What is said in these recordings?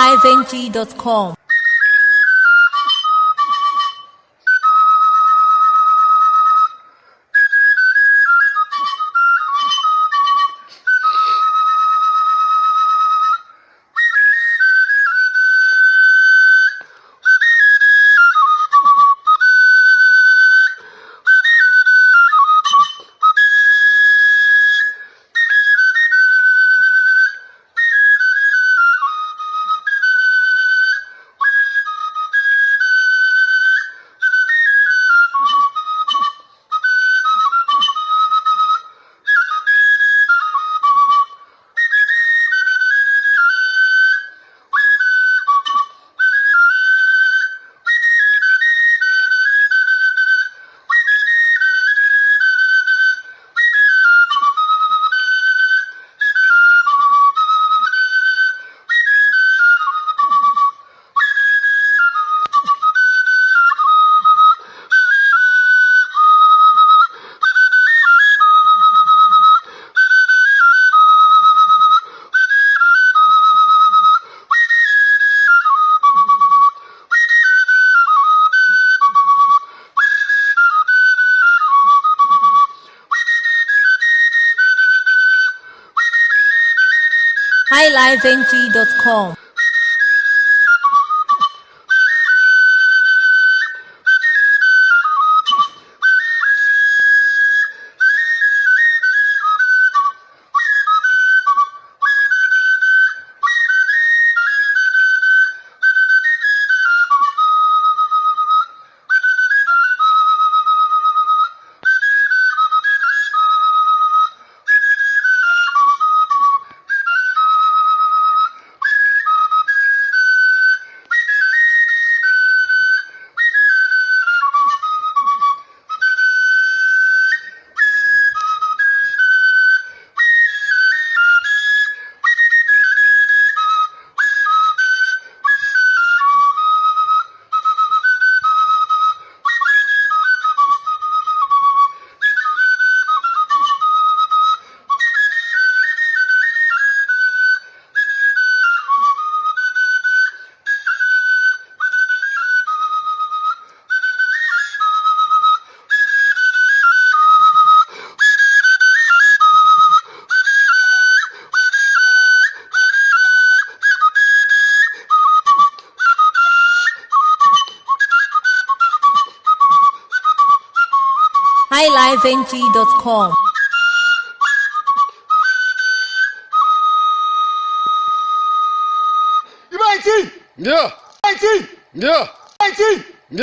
highlifeng.com. highlifeng.com. highlifeng.com. Yeah. Yeah. Yeah.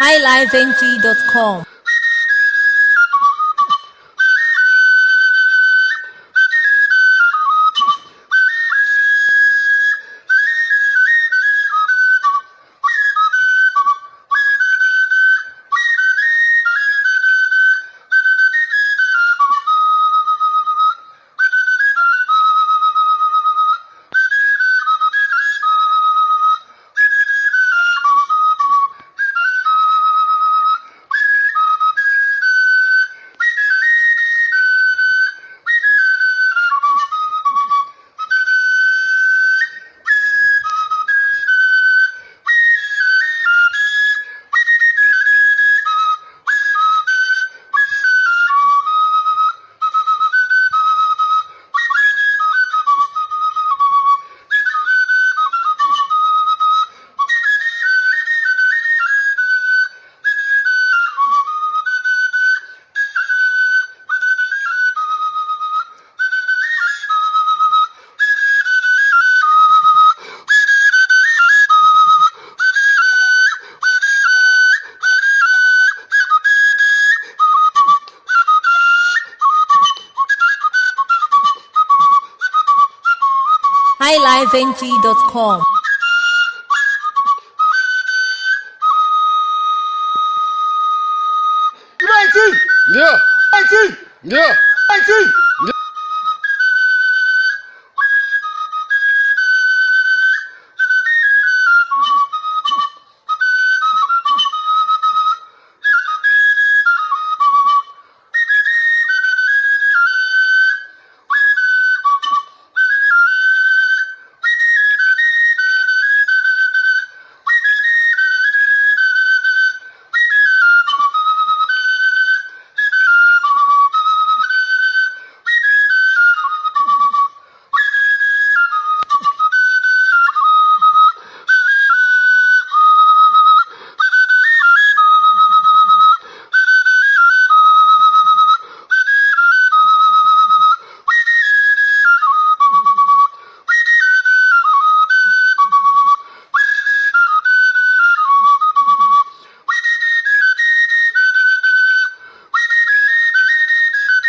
highlifeng.com. highlifeng.com. Yeah. Yeah.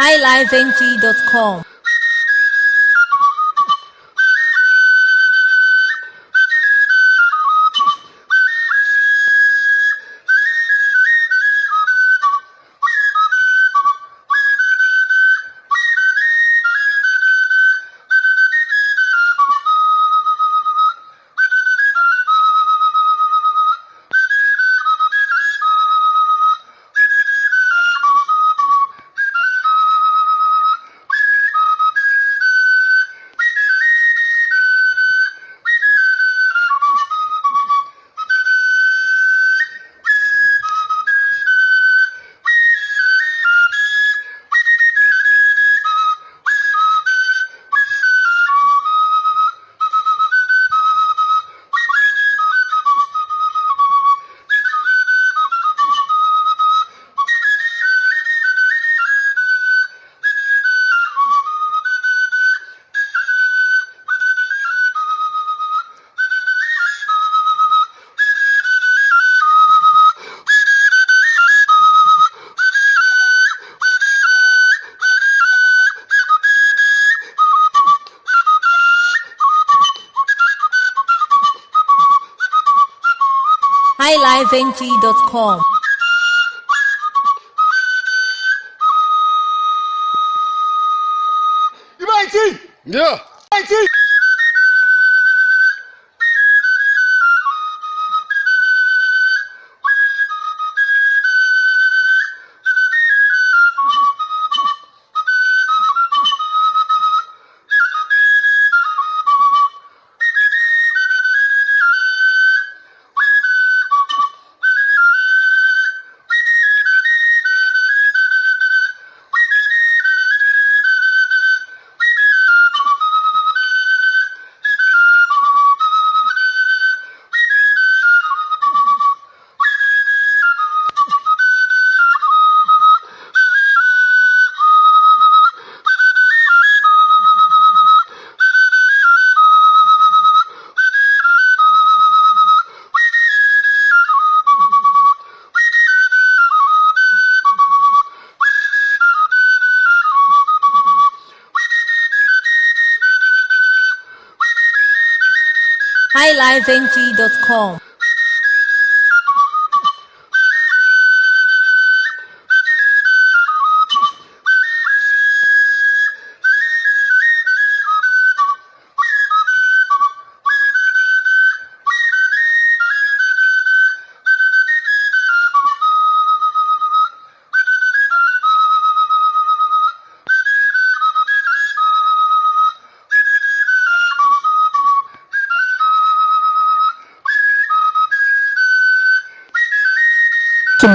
highlifeng.com. highlifeng.com. Yeah. highlifeng.com.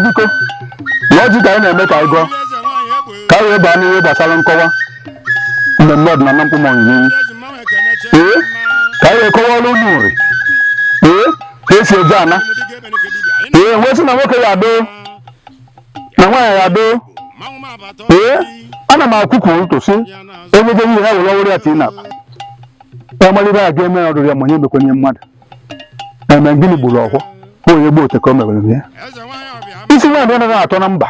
Biko lọjik anyị na-eme ka anyị gụọ ka anyị wee baa n'ihe gbasara nkọwa mmemme ọdịnala mkpume Onyilienyi ka anyị wee kọwa ọrụ ụlọ uri ka esi eje ana wee sị na nwoke ya adoo na nwaanyị ya adoo ana m akwụkwụ ntụsị enyego ihe ha were ọhụrụ ya tii na-akpa amalite a ga-eme ọrụrụ ya ma onye mekwenye mmadụ eme gịnị gburu ọkwụ onye gbo ote ka o mere ya isi nwaanyị anaghị atọ na mba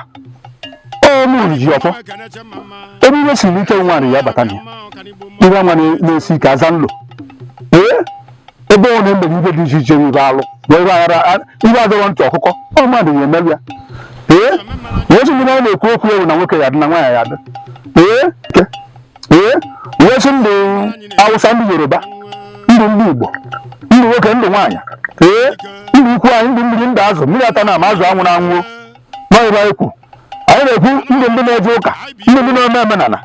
ọnụ ji ọfọ ebe ihe siri ike nwaanyị ya bata na ya ihe nwa na-esi ike aza nlo ebe ọ na-eme ibe dị iche iche ibe alụ ibe adọrọ ntị ọkụkọ ọ mmadụ ya emerụ ya wesi ndị na-ekwu okwu ewu na nwoke ya dị na nwaanyị ya dị wesi ndị Awụsa ndị Yoruba ndị Igbo ndị nwoke ndị nwaanyị ndị ikwu anyị ndị mmiri ndị azụ mmiri ata na ama azụ anwụ na anwụo n'ọyịba ekwu anyị na-ekwu ndị na-eje ụka ndị na-eme omenala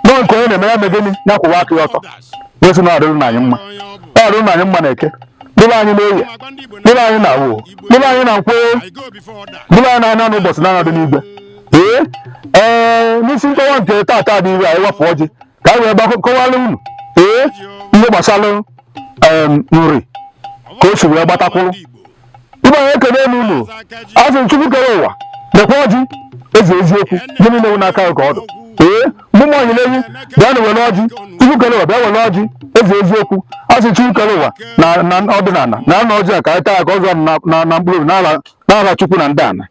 nọọ nke onye na-eme ya megịnị ya kwụwa aka ya ọtọ wesi na ọdịrụ na anyị mma ọdịrụ na anyị mma na-eke dịbe anyị na-eyi dịbe anyị na awụ dịbe anyị na nkwụ dịbe anyị na-anya n'ụbọchị na-anọdụ n'igwe n'isi nkọwa nke taata dị iri anyị wepụ ọjị ka anyị wee kọwara unu ihe gbasara nri ka o si wee gbatakwụrụ ibe anyị ekele n'ụlọ azụ Chukwu kere ụwa nekwa ọjị eze eziokwu gịnị na-ewu n'aka ya ka ọdụ mụmụ Onyilienyi bịa na were ọjị Chukwu kere ụwa bịa were ọjị eze eziokwu azụ Chukwu kere ụwa na ọdịnala na anọ ọjị a ka anyị taa ya ka ọ zụọ na mkpụrụ n'ala Chukwu na ndị ana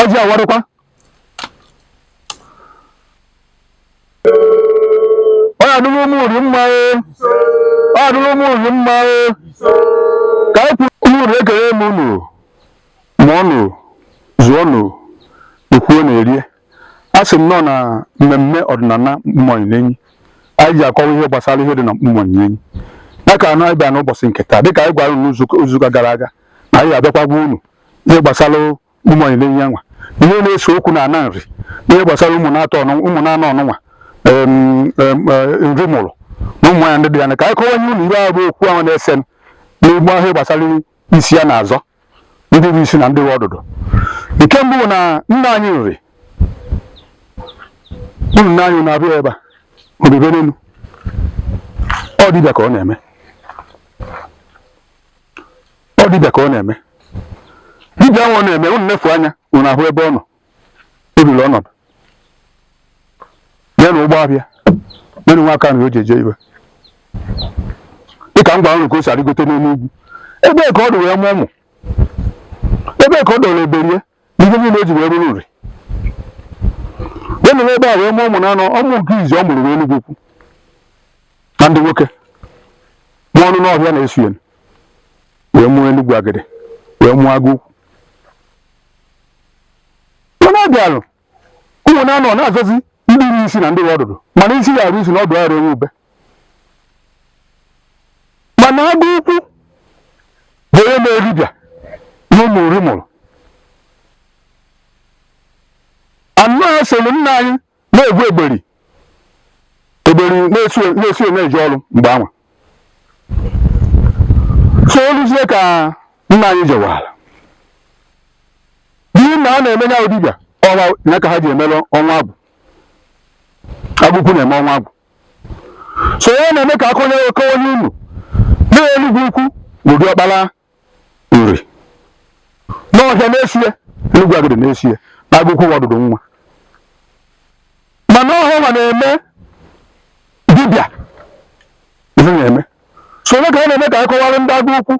ọjị awarịkwa ọ adụrụ ụmụ uri mma ọ adụrụ ụmụ uri mma ka anyị kwuru uru ekele m unu ma ọnụ zụọ nụ ekwuo na-erie a sị m nọ na mmemme ọdịnala mkpume Onyilienyi anyị ji akọwa ihe gbasara ihe dị na mkpume Onyilienyi ya ka anụ anyị bịa n'ụbọchị nke taa dịka anyị gwara unu n'izuụka gara aga na anyị abịakwa gwa unu ihe gbasara mkpume Onyilienyi yanwa ihe na-eso okwu na ana nri ihe gbasara ụmụ na-anọ ọnụnwa nri mụrụ na ụmụ ya ndị dị ya ka anyị kọwanye unu ihe abụ okwu ahụ na-ese n'igbo ihe gbasara isi ya na-azọ ndị bụ isi na ndị ọdụdụ nke mbụ bụ na nna anyị nri unu nna anyị na-abịa ebe a obibe n'elu ọ dibịa ka ọ na-eme dibịa ahụ ọ na-eme unu nefu anya unu ahụ ebe ọ nọ ebili ọnọdụ ya na ụgbọ abịa menụ nwa aka na o ji eje iwe dịka m gwara unu ka o si arịgote n'elu ugwu ebe ka ọ dị wee mụọ ụmụ ebe ka ọ dọrọ eberie n'ihe niile o ji wee rụrụ nri ya nụrụ ebe a wee mụọ ụmụ na anọ ọmụ nke izi ọ mụrụ Enugu-Ukwu na ndị nwoke mụọ ọnụ n'ọhịa na-esu ya wee mụọ Enugwu Agịdị wee mụọ Agụ-Ukwu mana ọ bịarụ ụmụ na anọ na-azọzi ndị iri isi na ndị ọdụdụ mana isi ya arụ isi na ọdụ arụ enwe ube mana Agụ-Ukwu bụ onye na-eribịa na ụmụ nri mụrụ anụ a soro nna anyị na-egwu egberi na-esi na-eji ọrụ mgbe anwa so oluzie ka nna anyị jewara ihe na a na-eme ya dibịa ọnwa ya ka ha ji emelụ ọnwa agwụ Agụ-Ukwu na-eme ọnwa agwụ so onye na-eme ka aka onye unu na Enugu-Ukwu bụ diọkpara nri n'ọhịa na-esi ya Enugwu Agịdị na-esi ya na Agụ-Ukwu ọdụdụ nwa mana ọhịa nwa na-eme dibịa ihe na-eme so onye ka a na-eme ka akọwara ndị Agụ-Ukwu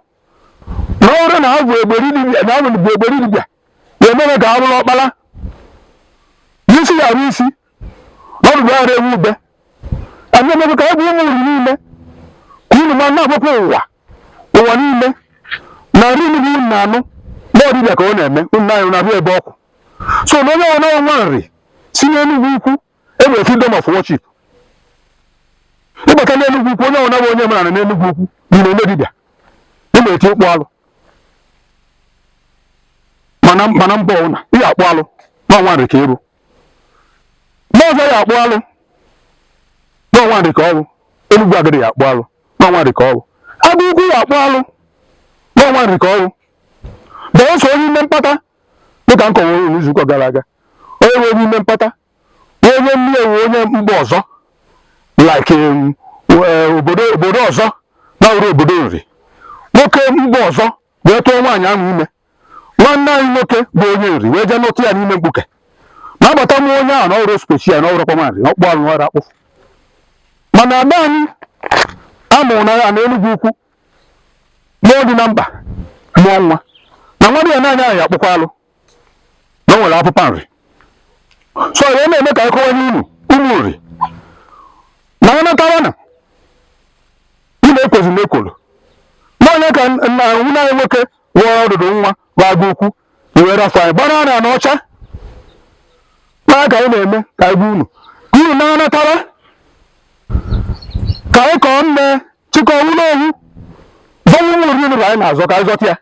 na ọrụ na ha bụ egberi dibịa na ahụ bụ egberi dibịa ga-ememe ka ha bụrụ ọkpara n'isi ya arụ isi n'ọdụdụ arụ ewu ube anyị emebe ka ebe ụmụ uri niile ka unu ma na-agbakwa ụwa niile na nri niile unu na-anụ na ọdịbịa ka ọ na-eme unu anyị na-abịa ebe ọkụ so na onye ọna nwa nri si n'Enugu-Ukwu enwere freedom of worship ịbata n'Enugu-Ukwu onye ọna bụ onye mara na Enugu-Ukwu n'ime eme dibịa ị na-eti ụkpụ alụ mana mba ọna ihe akpụ alụ n'ọnwa nri ka ịrụ n'ọzọ ya akpụ alụ n'ọnwa nri ka ọrụ Enugwu Agịdị ya akpụ alụ n'ọnwa nri ka ọrụ Agụ-Ukwu ya akpụ alụ n'ọnwa nri ka ọrụ bụọ so onye ime mkpata dịka m kọwara n'izuụka gara aga onye nwere onye ime mkpata onye mmiri ewu onye mba ọzọ like obodo ọzọ na-awụrụ obodo nri nwoke mba ọzọ wee tụọ nwaanyị ahụ ime nwanne anyị nwoke bụ onye nri wee jee nụtụ ya n'ime mkpuke na-agbata m onye ahụ na ọrụ spechi ya na ọrụkwa nwaanyị na ọkpụ alụ n'ọrụ akpụfụ mana ada anyị amụrụ na ya na Enugu-Ukwu mụọ dị na mkpa mụọ nwa na nwa dị ya naanị ahụ akpụkwa alụ na o nwere apụpa nri so ya na-eme ka akọwanye unu ụmụ nri na ọ natara na ekwozi na ekworo n'onye ka nna nwunye anyị nwoke wụọ ọdụdụ nwa gbaga ukwu iwere afọ anyị gbara ara na ọcha na ka anyị na-eme ka anyị gwa unu ka unu na-anatara ka anyị kọọ nne chịkọ ụlọ owu zọwa ụmụrụ unu anyị na-azọ ka anyị zọta ya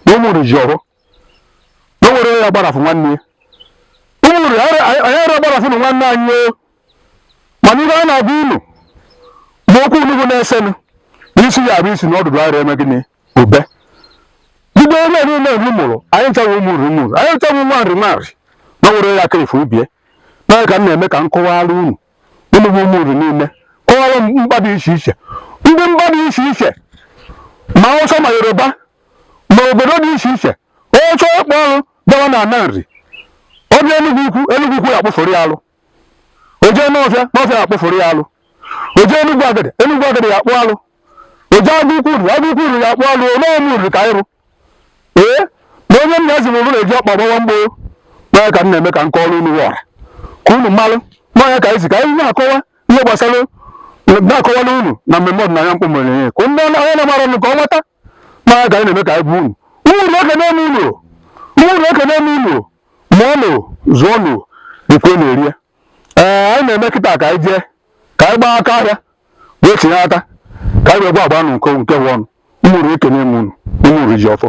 na ụmụrụ ji ọrụ na were ya gbarafụ nwanne ya ụmụrụ anyị ara gbarafụ na nwanne anyị mana ihe a na-agwa unu ma okwu unu bụ na-esenụ isi ya bụ isi na ọdụdụ ara eme gịnị ube bido ebe niile elu mụrụ anyị nchawa ụmụrụ anyị nchawa nwa nrịnarị na were ya aka efu ubie na ka m na-eme ka m kọwara unu bụ ụmụrụ niile kọwara mkpa dị iche iche ndị mba dị iche iche ma Hausa ma Yoruba ma obodo dị iche iche onye chọọ ịkpọ ọrụ bịawa na ana nri ọ bịa Enugu-Ukwu ya akpụfụrụ ya alụ o jee n'ọfịa ya akpụfụrụ ya alụ o jee Enugu Agadi ya akpụ alụ o jee Agụ-Ukwu ya akpụ alụ n'ọmụrụ ka ịrụ na onye nna ezi ụrụ na-eji ọkpa gbawa mgbo n'anya ka m na-eme ka nke ọrụ unu wọra ka unu malụ n'anya ka anyị ka anyị na-akọwa ihe gbasara na-akọwala unu na mmemme ọdịnala mkpume ka ndị onye na-amara ọnụ ka ọ nweta n'anya ka anyị na-eme ka anyị bụ unu ekene unu ma ọnụ zụọ nụ ekwe na-eri anyị na-eme kịta ka anyị jee ka anyị gbaa aka ahịa wee tinye ata ka anyị wee gwa agba nụ nke nwe ọnụ ụmụrụ ekene m unu ụmụrụ ji ọfọ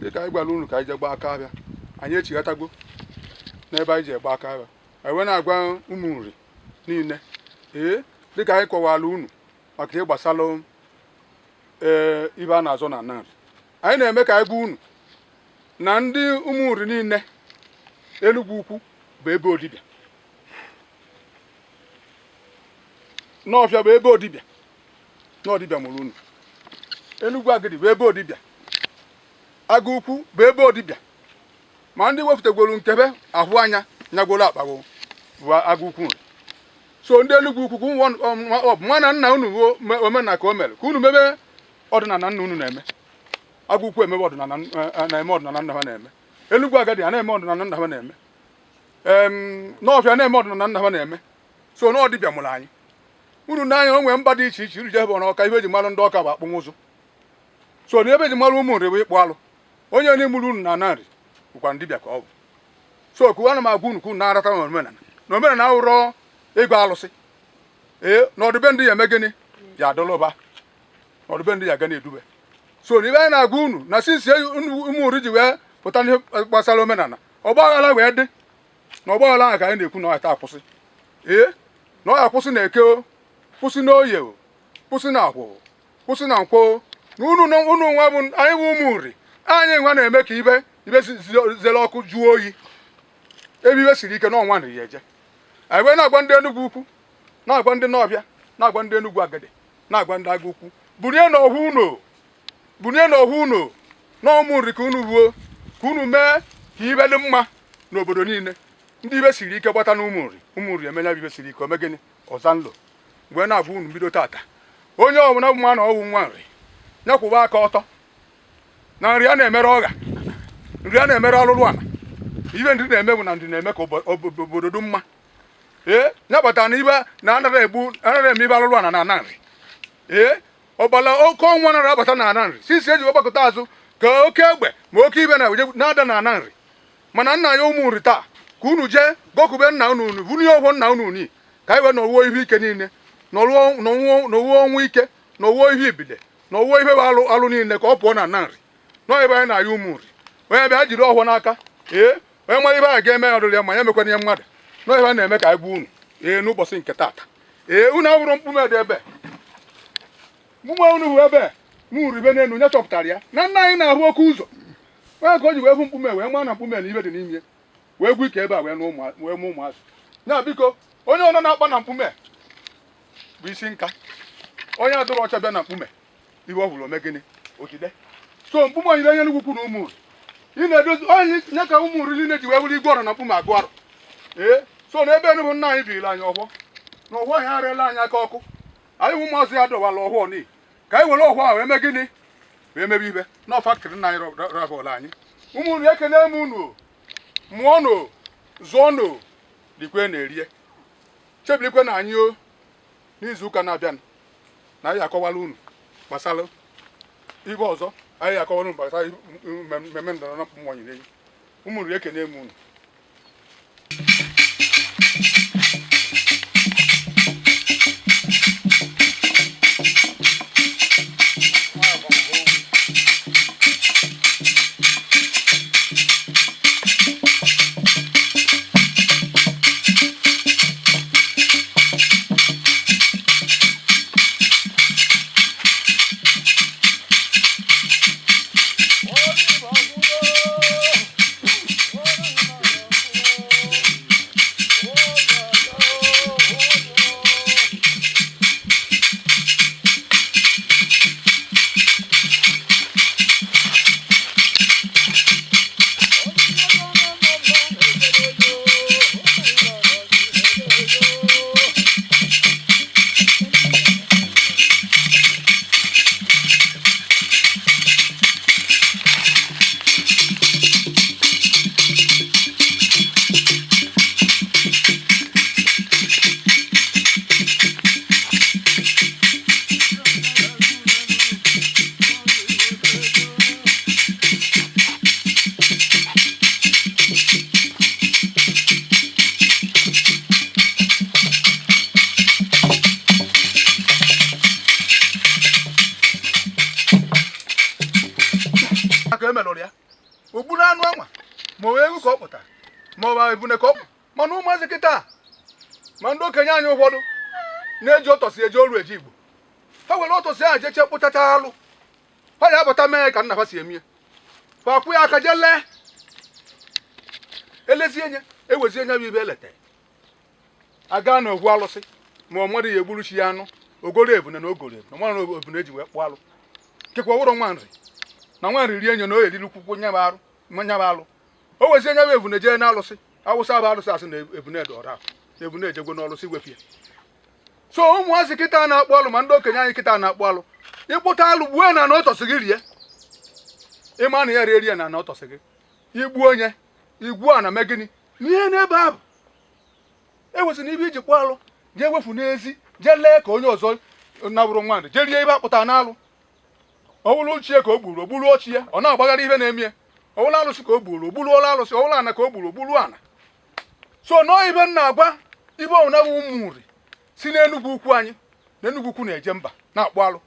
dịka anyị gwara unu ka anyị jee gbaa aka abịa anyị echighatago n'ebe anyị ji egba aka abịa anyị wee na-agwa ụmụ nri niile dịka anyị kọwara unu maka ihe gbasara ibe a na-azọ na nri anyị na-eme ka anyị gwa unu na ndị ụmụ nri niile Enugu-Ukwu bụ ebe odibịa n'ọfịa bụ ebe odibịa n'ọdịbịa mụrụ unu Enugu Agadi bụ ebe odibịa Agụ-Ukwu bụ ebe odibịa ma ndị wepụtagworo nkebe ahụ anya nyagworo akpago bụ Agụ-Ukwu nri so ndị Enugu-Ukwu nwa na nna unu omena ka o mere ka unu mebe ọdịnala nna unu na-eme Agụ-Ukwu emebe ọdịnala na-eme ọdịnala nna ha na-eme Enugu Agadi a na-eme ọdịnala nna ha na-eme n'ọfịa na-eme ọdịnala nna ha na-eme so n'ọdịbịa mụrụ anyị unu n'anya o nwere mba dị iche iche iri je ebe n'Ọka ibe eji malụ ndị Ọka bụ akpụ ụzụ so na ebe eji malụ ụmụ nri bụ ịkpụ alụ onye n'imuru unu na ana nri bụkwa ndịbịa ka ọ bụ so ka ana m agwa unu ka unu na-arata na omenala ahụrọ ego alụsị na ọdịbendị ya eme gịnị ya adọlọba na ọdịbendị ya ga na-edube so na ibe anyị na-agwa unu na sinsi ụmụ nri ji wee pụta n'ihe gbasara omenala ọgbaghara wee dị na ọgbaghara ahụ ka anyị na-ekwu na ọhata akwụsị na ọ akwụsị na eke kwụsị n'oye kwụsị na akwụ kwụsị na nkwụ na unu nwa bụ anyị bụ ụmụ nri anyị nwa na-eme ka ibe zere ọkụ jụọ oyi ebe ibe siri ike n'ọnwa nri ya eje anyị wee na-agwa ndị Enugu-Ukwu na-agwa ndị Nọbịa na-agwa ndị Enugu Agadi na-agwa ndị Agụ-Ukwu bunie n'ọhụ unu na ụmụ nri ka unu ruo ka unu mee ka ibe dị mma n'obodo niile ndị ibe siri ike gbata na ụmụ nri emenya bụ ibe siri ike ome gịnị ọza nlo mgbe na-agwa unu bido tata onye ọbụla bụ nwa na ọwụ nwa nri nyekwụba aka ọtọ na nri a na-emere ọgha nri a na-emere ọlụlụ ala ibe ndị na-eme bụ na ndị na-eme ka obodo dị mma ya kpatara na ibe na anaghị eme ibe alụrụ ana na nri ọbala oke ọnwa nara abata na ana nri sisi eji gbakọta azụ ka oke egbe ma oke ibe na-ada na ana nri mana nna ya ụmụ nri taa ka unu jee gọkube nna unu bunye ọgwọ nna unu ni ka anyị wee n'owuo ihe ike niile n'owuo ọnwụ ike n'owuo ihe ibide n'owuo ihe bụ alụ niile ka ọ pụọ na ana nri nọọ ebe anyị na-aya ụmụ nri onye bịa jiri ọhụọ n'aka onye mara ibe anyị ga-eme ya ọrụrụ ya ma ya mekwana ihe mmadụ nọọ ebe a na-eme ka anyị gbuo unu n'ụbọchị nke taata unu awụrụ mkpume dị ebe mkpume unu hụ ebe mụrụ ibe n'elu nye chọpụtara ya na nna anyị na-ahụ oke ụzọ onye ka o ji wee hụ mkpume wee maa na mkpume na ibe dị n'ime wee gwu ike ebe a wee mụ ụmụazụ ya biko onye ọnọ na-akpa na mkpume bụ isi nka onye adụrụ ọcha bịa na mkpume iwe ọ hụrụ ome gịnị ogide so mkpume Onyilienyi Enugu-Ukwu na ụmụ ị na-edozi onye nye ka ụmụ nri niile ji wee wụrụ igwe ọrụ na mkpume agụ arụ so na ebe enugwu nna anyị birila anyị ọhụọ na ọhụọ ya arịala anyị aka ọkụ anyị ụmụazụ ya dọwala ọhụọ n'ihi ka anyị were ọhụọ ahụ eme gịnị wee mebe ibe na faktịrị nna anyị rabụla anyị ụmụ nri ekene m unu mụọ no zụọ no dikwe na-erie chebilikwe na anyị o n'izu ụka na-abịa na anyị akọwala unu gbasara ibe ọzọ anyị akọwala unu gbasara mmemme ndọrọ na mkpume Onyilienyi ụmụ nri ekene m unu emelụrụ ya ogburu anụ anwa ma wee egwu ka ọ pụtara ma ọ bụ ebune ka ọ bụ mana ụmụazị kịta ma ndị okenye anyị ụfọdụ na-eji ọtọsị eji oru eji Igbo ha were ọtọsị ahụ jeche kpụchacha alụ ha ya abata mee ka nna ha si emie fa kwụ ya aka je lee elezie nye ewezie nya bụ ibe eleta aga na ogwu alụsị ma ọ mmadụ ya egburu chi ya anụ ogoro ebune na ogoro ebune mara na ebune eji wee kpụọ alụ kekwa wụrụ nwa nri na nwa nri rie enyo na o eriri kwukwu nya bụ alụ o wezie nya bụ ebune jee na alụsị awụsa bụ alụsị asị na ebune dị ọra na ebune ejegwe n'ọlụsị wepịa so ụmụazị kịta na-akpụ alụ ma ndị okenye anyị kịta na-akpụ alụ ịkpụta alụ gbuo na ọtọsị gị rie ịma na ya rie na ọtọsị gị igbuo onye igwu a na mee gịnị n'ihe n'ebe ahụ ewesị na ibe iji kpụ alụ jee wefu n'ezi jee lee ka onye ọzọ nabụrụ nwaanyị jee rie ibe akpụta n'alụ ọwụlụ ochie ka o gburu ogburu ochie ọ na-agbaghara ihe na-eme ọwụlụ alụsị ka o gburu ogburu ụlọ alụsị ọwụlụ ana ka o gburu ogburu ana so nọọ ibe m na-agwa ibe ọwụna bụ ụmụ nri si n'Enugu-Ukwu anyị na Enugu-Ukwu na-eje mba na-akpụ alụ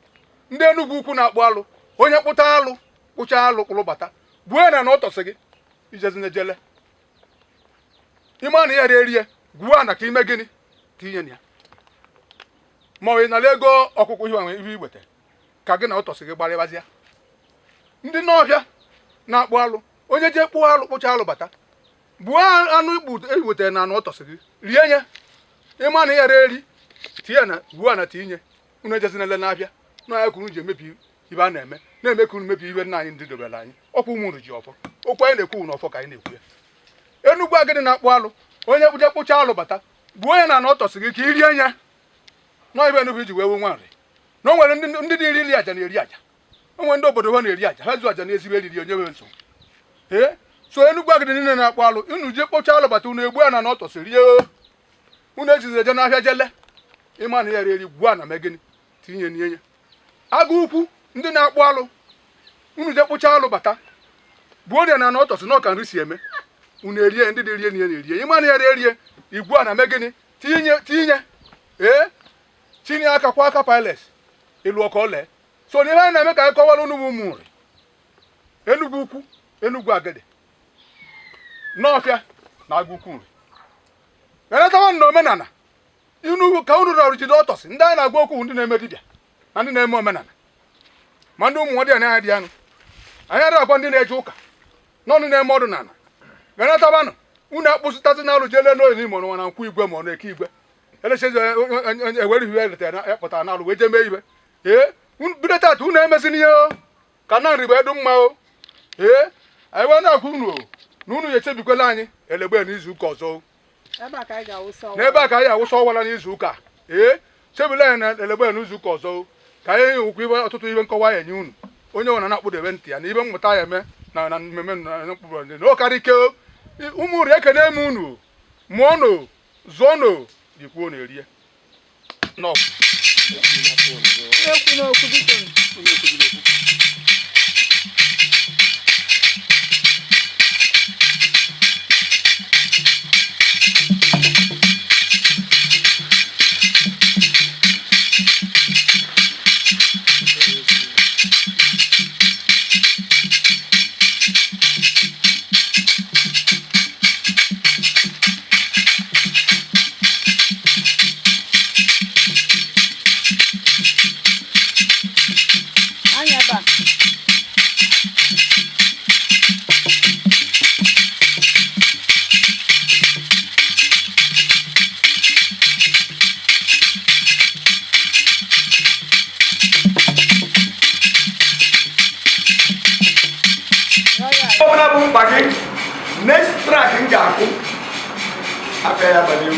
ndị Enugu-Ukwu na-akpụ alụ onye kpụta alụ kpụcha alụ kpụrụ bata gbue na ọtọsị gị ijezinejele ịma na ya rie gwuo ana ka ime gịnị ka inye na ya ma ọ nara ego ọkụkụ ihe iweta ka gị na ọtọsị gị gbarịbazịa ndị n'ọbịa na-akpụ alụ onye jee kpụọ alụ kpụcha alụ bata gbuo anụ ikpu iwetara na anụ ọtọsị gị rie nye ịma na ya eri tinye na gbuo na tinye unu ejezinele na-abịa na ya kwuru ji emebi ibe a na-eme na-eme ka unu mebi ibe nna anyị ndị dobere anyị ọkwa ụmụ nri ji ọfọ okwu anyị na-ekwu n'ọfọ ka anyị na-ekwu ya Enugwu agịdị na-akpụ alụ onye kpụje kpụcha alụ bata gbuo ya na anụ ọtọsị gị ka i rie nye nọọ ibe Enugu iji wee wee nwa nri na o nwere ndị dị iri aja na-eri aja o nwere ndị obodo ha na-eri aja ha zu aja na ezigbo eriri onye nwere nsogbu so Enugu agide niile na-akpọ alụ unu je kpocha alụ bata unu egbu ana na ọtọsị rie unu ejize je n'ahịa jele ịma na ya eri gbuo ana megịnị tinye n'ihe agụ ukwu ndị na-akpọ alụ unu je kpocha alụ bata gbuo ya na ọtọsị na ọka nri si eme unu erie ndị dị rie na erie ịma na ya erie igbu ana megịnị tinye tinye aka kwa aka piles ịlụ ọka ole so n'ihe anyị na-eme ka anyị kọwara unu bụ ụmụ Enugu ukwu Enugu agede n'ọfịa na agụ ukwu nri enetawa na omenala inu ka unu rọrụ jide ọtọsị ndị anyị na-agwa okwu ndị na-eme dibịa na ndị na-eme omenala ma ndị ụmụ nwadị anya dị anụ anyị adịghị agwa ndị na-eje ụka n'ọnụ na-eme ọdịnala enetabanụ unu akpụsịtazi na alụ jele n'oyi n'ime ọnụnwa na nkwụ igwe ma ọ na-eke igwe elechezi ewere ihe letara pụtara na alụ wee jee mee ibe bido tata unu emezina ihe ka na nri bụ edu mma anyị wee na-akwa unu na unu echebikwela anyị elegbe n'izu ụka ọzọ n'ebe a ka anyị awụsa ọwara n'izu ụka chebila anyị na elegbe n'izu ụka ọzọ ka anyị nwekwa ibe ọtụtụ ihe nkọwa ya enye unu onye nwere na-akpụdebe ntị ya na ibe mmụta ya eme na mmemme na mkpụrụ ndị na ụkarị ike ụmụ uri ekene eme unu mụọnụ zụọnụ dikwuo na erie next track nja aku apa ya bani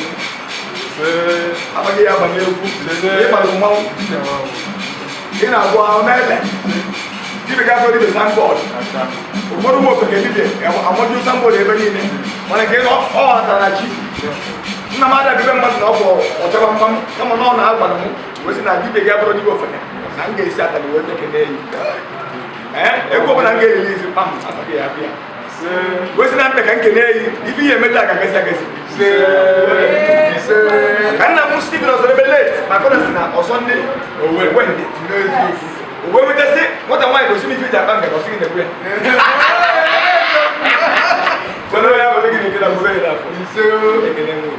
apa ya bani e ma lo mau ina gwa mele dibe ga go di sandboard o mo mo ko ke dibe e amodi sandboard e bani ni mana ke o atarachi na ma da dibe ma na ko o taba mbam kama no na agba mu we si na dibe ga bro dibe ofene na nga isi atali we te ke nei e ko bana nga release pam asake ya bia wesi na mbe kan kenei ifi ye meta ka kesi kan na musti bi no so rebelate ma ko na sina o Sunday o wende o we meta se mota why do simi fi ja bank ko sigi ne kwe so no ya ba legi ni kila go be da fo ekene mu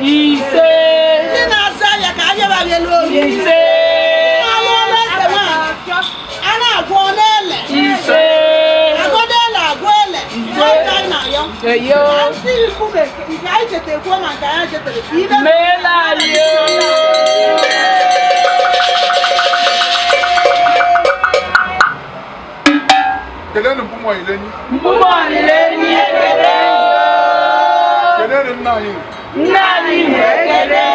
Ise ise ndị na-asụ ahịa ka ahịa baghelu oyi ise alụọla ese nwaanyị a na-agwọ n'ele ise agọdele agwọ ele n'oge anyị na-ayọ eyo na nsị mkpume nke anyị chetara kwuo ma nke anyị chetara ka ibe meela anyị Kelenu mkpume Onyilienyi. mkpume Onyilienyi ekele Kelenu nna anyị. nna anyị ekele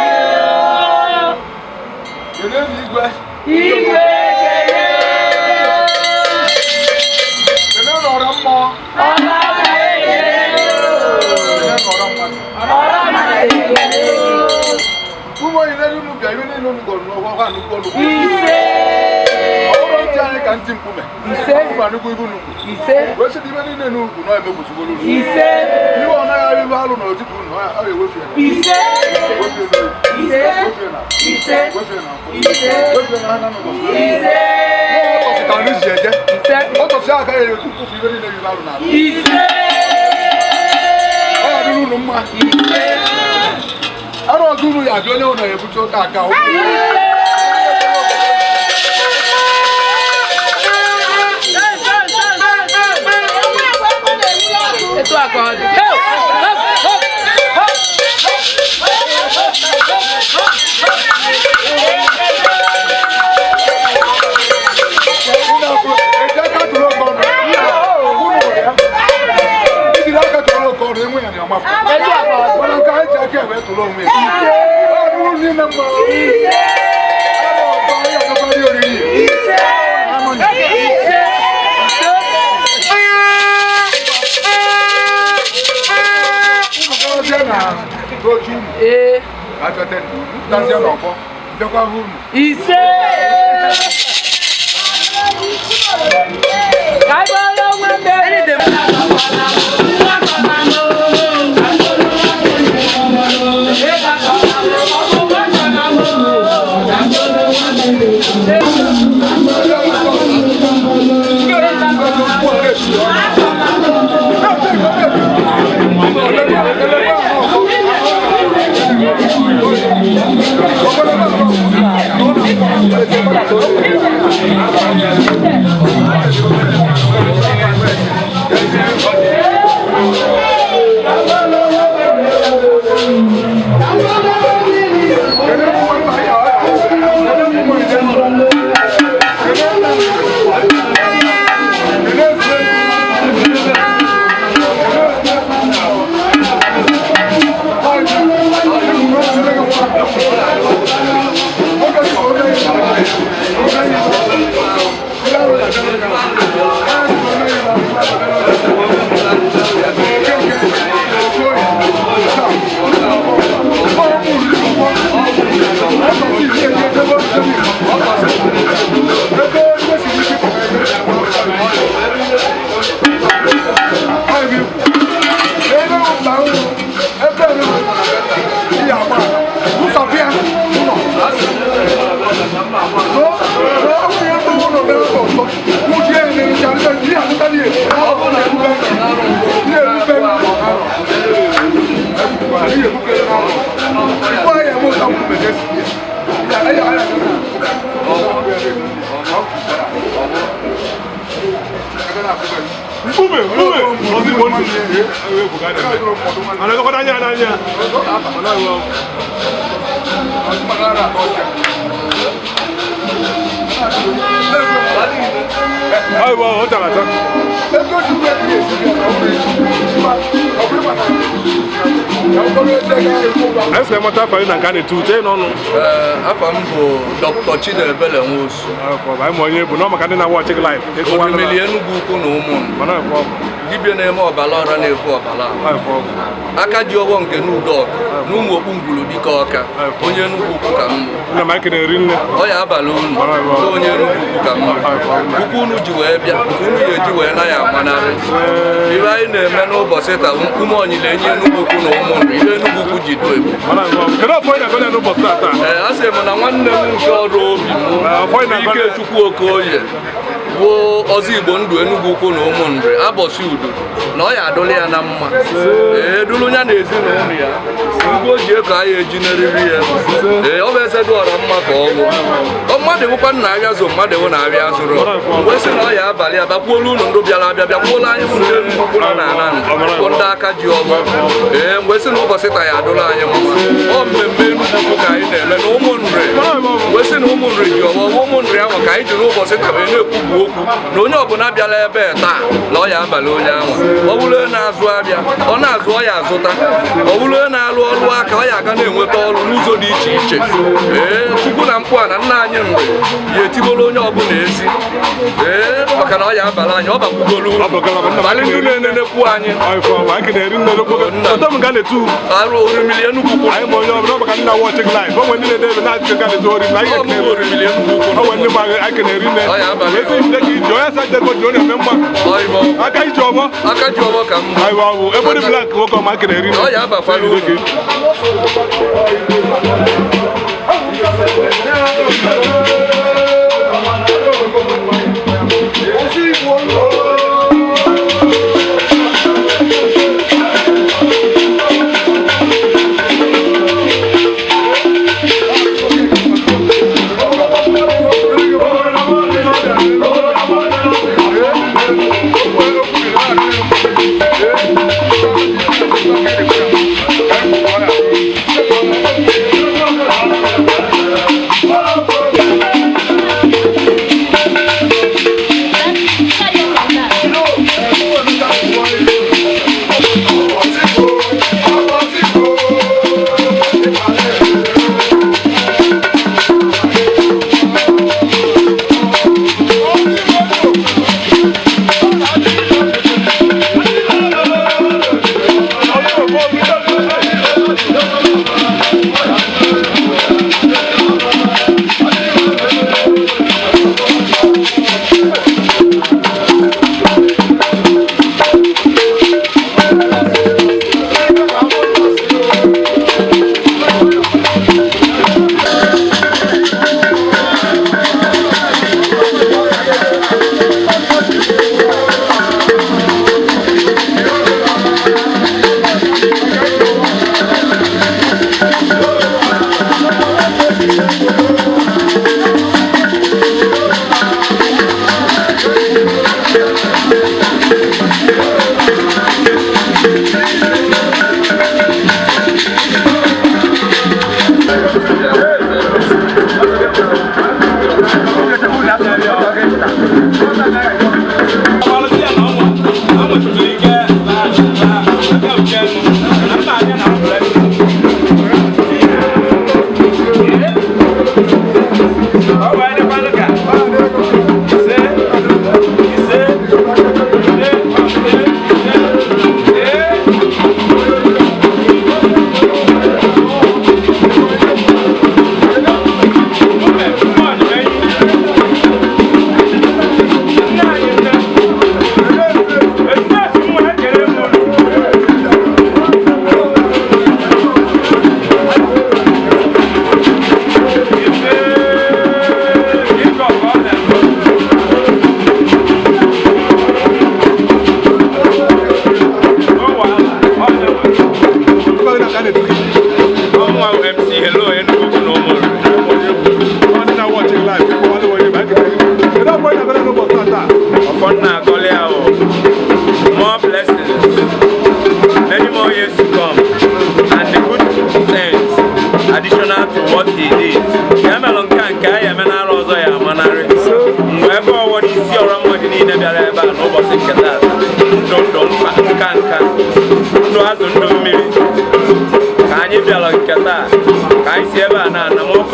Kelenu igwe. igwe ekele Kelenu ọra mmụọ. ọma ekele Kelenu ọra mmadụ. ọma ekele Mkpume Onyilienyi unu bịa ibe niile unu gọrọ n'ọgwụ ọha nnukwu ọlụ. ise Ọ bụrụ ntị anyị ka ntị mkpume. ise Mkpume nnukwu ibu nnukwu. ise Wee sị ibe niile n'ugwu na emegbuzigoro unu. ise Iwe ọ naghị arị ibe alụ n'ọtụtụ unu ọ ga-ewefu ya. ise Wefu ya n'oyi. ise Wefu ya na. ise Wefu ya na nkwụ. ise Wefu ya na ha na n'ụbọchị. ise Ọ tọsị ka anyị si eje. ise Ọ tọsị aka ya etu mkpofu ibe niile ibe alụ n'ala. ise Ọ ga-adịrị unu mma. Arụ ọzọ unu ya abịa onye unu ya-ebuche ụka aka. etu aka ọ dị Eji aka tụrụ oke ọnụ. Ijiri aka tụrụ oke ọnụ enwe ya na ọmafọ. etu aka ọ dị Mana nke anyị ji aka ebe tụrụ onwe ya. Ọ bụrụ n'ime mma. Arụ ọzọ anyị agakwara oriri. Ụmụ na otu unu. ee Achọta ntazie n'ọgbọ. Bịakwa hụ unu. ise ka anyị gbara onwe mmeri Mkpume, ozigbo ndụ anakọta anya n'anya ayiwa ọ tara ata anyị sị mata afọ anyị na nke a na-etu ute n'ọnụ Afọ m bụ Dr. Chinebele Nwosu. anyị ma onye bụ na ọ maka ndị na watch live Onyilienyi Enugu-Ukwu na ụmụnna dibịa na-eme ọbara ọra na-ebu ọbara aka ji ọgbọ nke n'Udọgụ na ụmụ okpu ngwuru dike ọka onye Enugu-Ukwu ka m ọ ya abalị unu onye Enugu-Ukwu ka m ukwu unu ji wee bịa nke unu ga-eji wee na ya agbanarị ibe anyị na-eme n'ụbọchị taa mkpume Onyilienyi Enugu-Ukwu na ụmụnna ibe Enugu-Ukwu ji do ebu a sị m na nwanne m nke ọrụ obi m Ikechukwu Okoye bụ ọzọ Igbo ndụ Enugu-Ukwu na ụmụnri abọsị udo na ọ ya adụla ya na mma edulu ya na ezinụlọ ya ugbo o ji eko anyị eji neriri ya ọ bụ eze dụọra mma ka ọ bụ mmadụ bụkwa nna abịa zụ mmadụ bụ na-abịa zụrụ mgbe sị na ọ ya abalị a bakwuolu ụlọ ndị bịara abịa bịakwuola anyị bụ ndị Enugu-Ukwu nọ na ana bụ ndị aka ji ọgbọ mgbe sị na ụbọchị taa ya adụla anyị mma ọ mmemme Enugu-Ukwu ka anyị na-eme na ụmụnri mgbe sị na ụmụnri ji ọgbọ ụmụnri ahụ ka anyị ji n'ụbọchị taa wee na-ekwubu okwu na onye ọbụla bịara ebe taa na ọ ya abalị onye ahụ ọ bụrụ onye na-azụ abịa ọ na-azụ ọ ya azụta ọ bụrụ onye na-alụ ọrụ aka ọ ya aga na-enweta ọrụ n'ụzọ dị iche iche Chukwu na mkpu a na nna anyị mgbe ya etibolo onye ọbụla ezi maka na ọ ya abalị anyị ọ bakwugolu balị ndị na-enenekwu anyị arụ orimili Enugu-Ukwu orimili Enugu-Ukwu aka ji ọgbọ ka ọ ya abakwala uru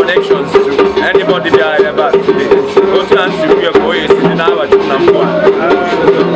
connections to anybody there ever today. Go to and see where boy is in our number.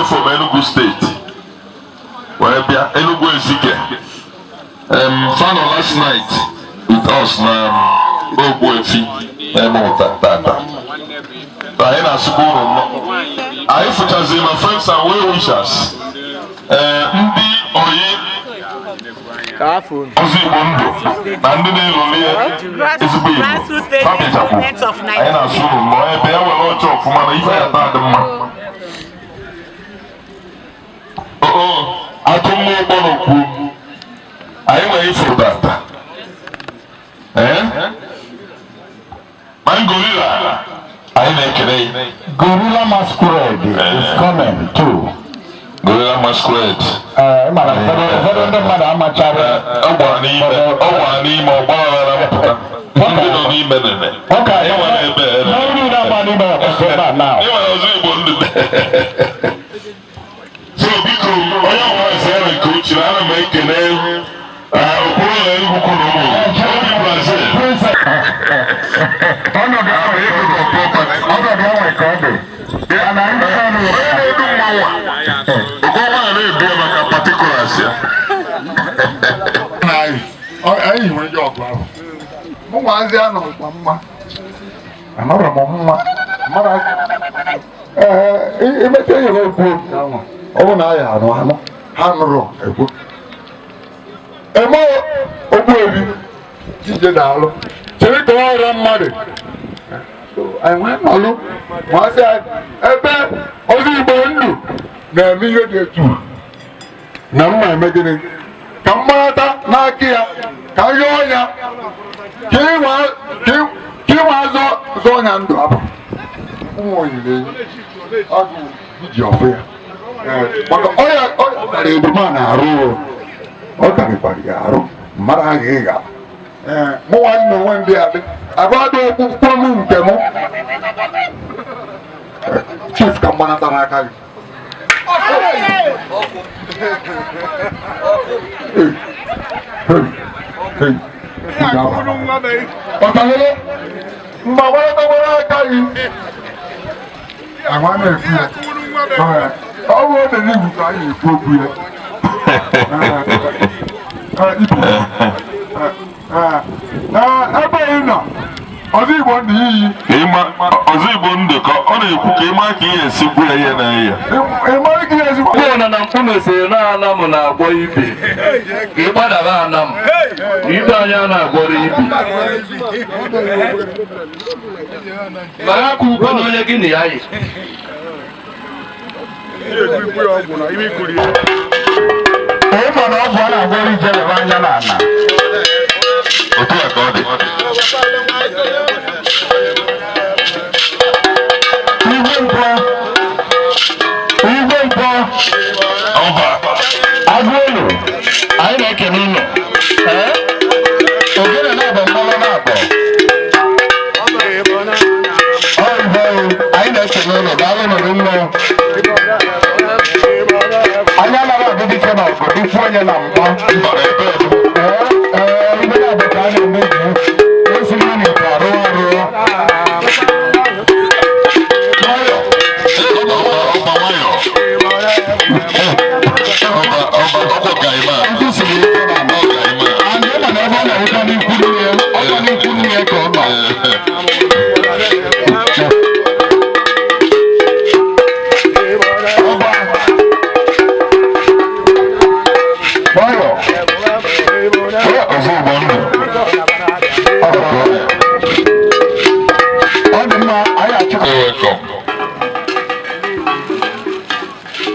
from Enugu State. Enugu Ezike. Found last night with us now. Ogbuefi Tata. I in a school. I features my friends and well wishers. Ndi Oye. Careful. Mangorilla. anyị na-ekele Gorilla Masquerade is coming too. Gorilla Masquerade. Mana ụfọdụ ndị mmadụ amachara. Ọ gbara n'ime ọgba aghara mpụta. Ndị nọ n'ime nene. Ọ ka ịnwere ebe. Ndị na-agba n'ime ọkpọkọ now. Ịnwere ọzọ Igbo ndụ. So biko onye ọbụla si ya nke uche ana m ekele okpuru na Enugu-Ukwu na ụmụ obi Brazil. Ọnọdụ ahụ ịkụkọ property. Ọnọdụ ahụ ka ọ dị. Ya na ndị ọrụ onye na-edu mmanwụ a. Ọkọwa na-edu maka particulars ya. Anyị nwere ndị ọgụ ahụ. Ụmụazị a nọ kwa mma. Anọrọ m mma. Mara emecha nyere okwu ahụ. Ọ bụ na anyị anụ ha nụrụ ekwu. Eme Ogbuebi Chije na-alụ chere ka ọ rịa mmadụ anyị nwee nọlụ masị anyị ebe ozi Igbo ndụ na-eme ihe dị etu na mma eme gịnị ka mmarata n'aka ya ka yọọ ya ka ịnwe azọ ọnya ndụ abụ ụmụ Onyilienyi ọgụ iji ọfụ ya maka ọya kara ebuma na-arụ ọ karịkwara ya arụ mmadụ ahụ ị ga mụ nwanne onwe ndị adị abụadị okpukpe m nke m chief ka mgbanata n'aka gị ọtalele mgbe agbanatagbara aka gị agwa na-ekwu ya ọ bụ obe n'igwu ka anyị ekwu okwu ya ebe ị nọ ọzọ Igbo ndụ iyi ọzọ Igbo ndụ ka ọ na-ekwu ka ịma ka ihe esikwu ya ihe na ya ịmara ka ihe esikwu Ọ na mkpume siri na anam na-agbọ ibe ka ị gbadaba anam ibe anya na-agbọrọ ibe ma ha ka ukwe na onye gị na ya yi ịma na ọgwụ a na-agwọrọ ije lebe anya n'ala otu a ka ọ dị igwe mpọ ọba agụ elu anyị na-ekele ụlọ ogene na-abọ mmanụ na-abọ anyị na-ekele ụlọ daalụ nọrọ mmụọ anya lara adịdịke na ọgụ dịkwu onye na mkpọ ndị na-abụ ka a na-emebi esi na n'ite arụ arụ ndị siri ike na ama ndị ma na ebe ọ na-eweta n'ikwu nne ọ nọ n'ikwu nne ka ọ nọ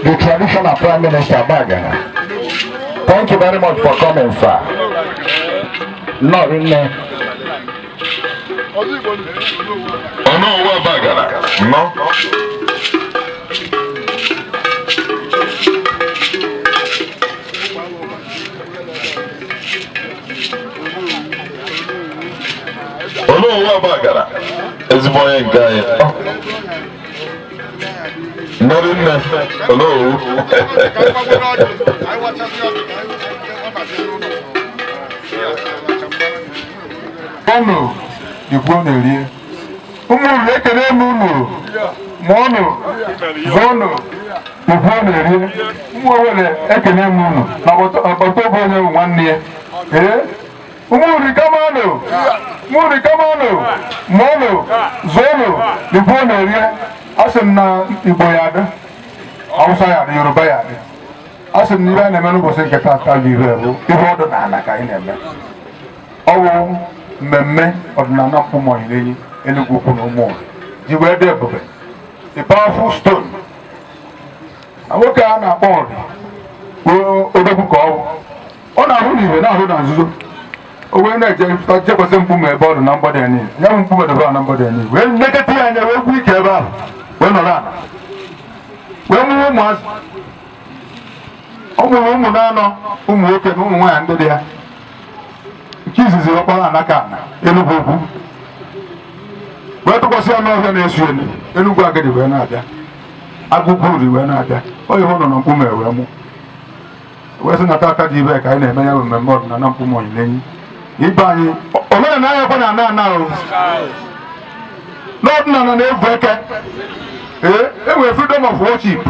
the traditional Prime Minister Bagana. Thank you very much for coming, sir. No, really. Oh no, what Bagana? No. Oh no, what Bagana? It's my guy. Not in there. Hello. Ono, Igbo na-eri. Ụmụ ekele m unu ma ọnụ zọnụ Igbo na-eri. Ụmụ Owere ekele m unu na agbata obi onye bụ nwanne ya. Ụmụ rikamanụ ma ọnụ zọnụ Igbo na-eri. Asị m na Igbo ya adị, Hausa ya adị, Yoruba ya adị. Asị m na ihe a na-eme n'ụbọchị nke taata bụ ihe ọdịnala ka anyị na-eme. Ọ bụ mmemme ọdịnala mkpume Onyilienyi Enugu-Ukwu na ụmụ ji wee dị ebube, the powerful stone. Na nwoke a na-akpọ ọdị odogwu ka ọ na-ahụ n'ihe na-ahụ na nzuzo. wee na-eje jekwasị mkpume ebe ọ dị na mgbada niile ya bụ mkpume debe na mgbada niile wee nekọta ya anya wee gwu ike ebe ahụ wee nọrọ ala wee mụrụ ụmụazị ọ mụrụ ụmụ na-anọ ụmụ nwoke na ụmụ nwaanyị ndị dị ya nke izizi ọkpara anaka ana Enugu-Ukwu wee tụkwasị ya n'ọhịa na-esu elu Enugu Agadi wee na-abịa Agụburi wee na-abịa onye hụ nọ na mkpume wee mụ wee sị nata aka dị ibe ka anyị na-eme ya bụ mmemme ọdịnala mkpume Onyilienyi ibe anyị omenala anya kwa na ana ana ahụ n'ọdịnala na-evu eke e nwere freedom of worship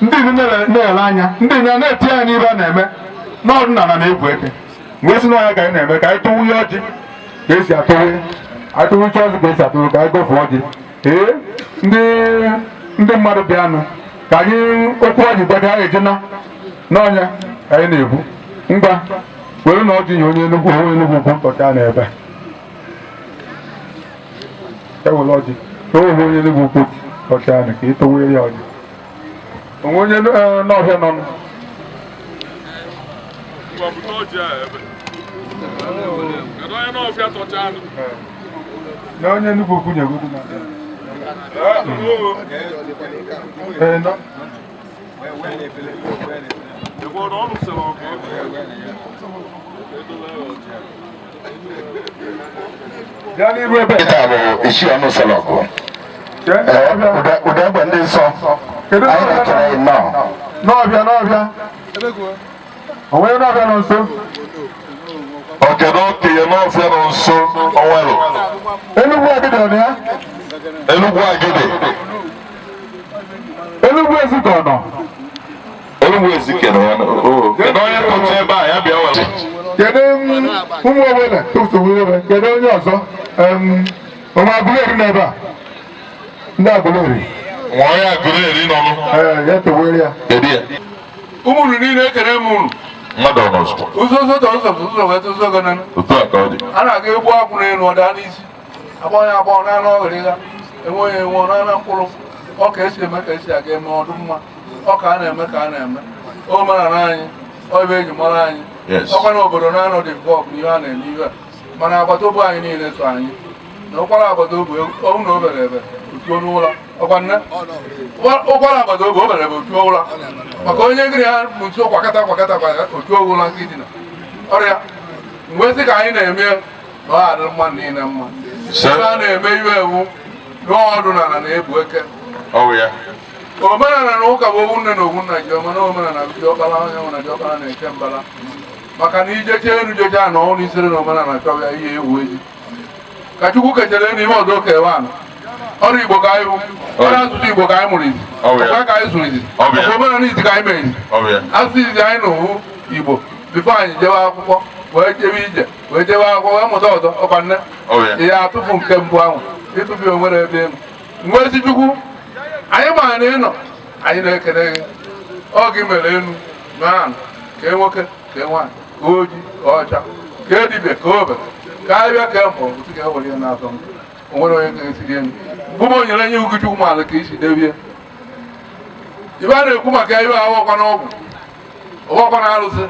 ndị na-ele anya ndị na-eti anya n'ibe a na-eme n'ọdịnala na-evu eke wee sị n'ọhịa ka anyị na-eme ka anyị tụwunye ọjị ka esi atụwuche ọjị ka esi atụwu ka anyị gofu ọjị ndị mmadụ bịanụ ka anyị okwu ọjị bịa ka ha eji n'ọnya ka anyị na-ebu ngwa were na ọjị nye onye Enugu-Ukwu ntọcha n'ebe ewere ọjị towe onye Enugu-Ukwu ntọcha na ka ị towe ya ọjị onwe onye n'ọhịa nọ na onye Enugu-Ukwu nyegodu na isi ọnụ sọlọkụ ụda egbe ndị nsọ anyị na-ekele nnọọ n'ọbịa onwe n'ọbịa nọ nso okedo okenye n'ọfịa nọ nso onwelu Enugu Agadi ọ na ya Enugu Agadi Enugu Ezike ọ nọ Enugu Ezike nọ ya kedu onye tọcha ebe a ya bịa were kedu ụmụ Owele tụtụwere kedu onye ọzọ ụmụ Agụleri n'ebe a ndị Agụleri nwa onye Agụleri nọ ya towere ya kedu ya ụmụnụ niile ekele m unu mmadụ ọ nọzọ ụzọ wee tụzọ gị nene otu a ka ọ dị a na-aga egbu akwụ n'elu ọda n'isi agbanye agbọ n'anụ ọghịrịga enweghị enwe n'ana mkpụrụ ọ ka esi eme ka esi aga eme ọdụ mma ọ ka a na-eme ka a na-eme omenala anyị ọbụ eji mara anyị ọkwa na obodo na-anọ dị bọk n'ihe a na-eme ihe mana agbata obi anyị niile so anyị na ụkwara agbata obi ọnwụ na obere ebe otuo n'ụlọ ọkwa nne ụkwara agbata obi obere ebe otuo ụra maka onye gịrị ya bụ ntu kwakọta otuo ụra nke dị na ọrịa mgbe sị ka anyị na-eme na ọ adị mma niile mma ebe a na-eme iwe ewu n'ọdụnala na-ebu eke omenala na ụka bụ owu nne na owu nna ji ọma na omenala diọkpara anyanwụ na diọkpara na-eche mbara maka na ijeche elu jecha na ọnụ isere na omenala chọrọ ya ihe ewu eji ka Chukwu kechere n'ime ọdọ kewe anụ ọrụ Igbo ka anyị bụ ọrụ asụsụ Igbo ka anyị mụrụ izi ọkwa ka anyị sụrụ izi omenala izi ka anyị mee izi asụsụ izi anyị na owu Igbo bifo anyị jewe akwụkwọ wee jebe ije wee jebe akwụkwọ wee mụta ọzọ ọkwa nne ihe atụfu nke mbụ ahụ ịtụfu onwere ebe elu mgbe ezi Chukwu anyị ma na ịnọ anyị na-ekele gị ọ gị mere enu naanị ka e nwoke ka e nwaanyị ka oji ka ọcha ka edibịa ka obe ka anyị bịa ka mbọ otu ka ewere ya n'azọ m onwere onye ga-esiri elu mgbe m onyere nye ugwu Chukwu maala ka isi debie ibe a na-ekwu maka iwe ahụ ọkwa n'ọgwụ ọkwa na arụsị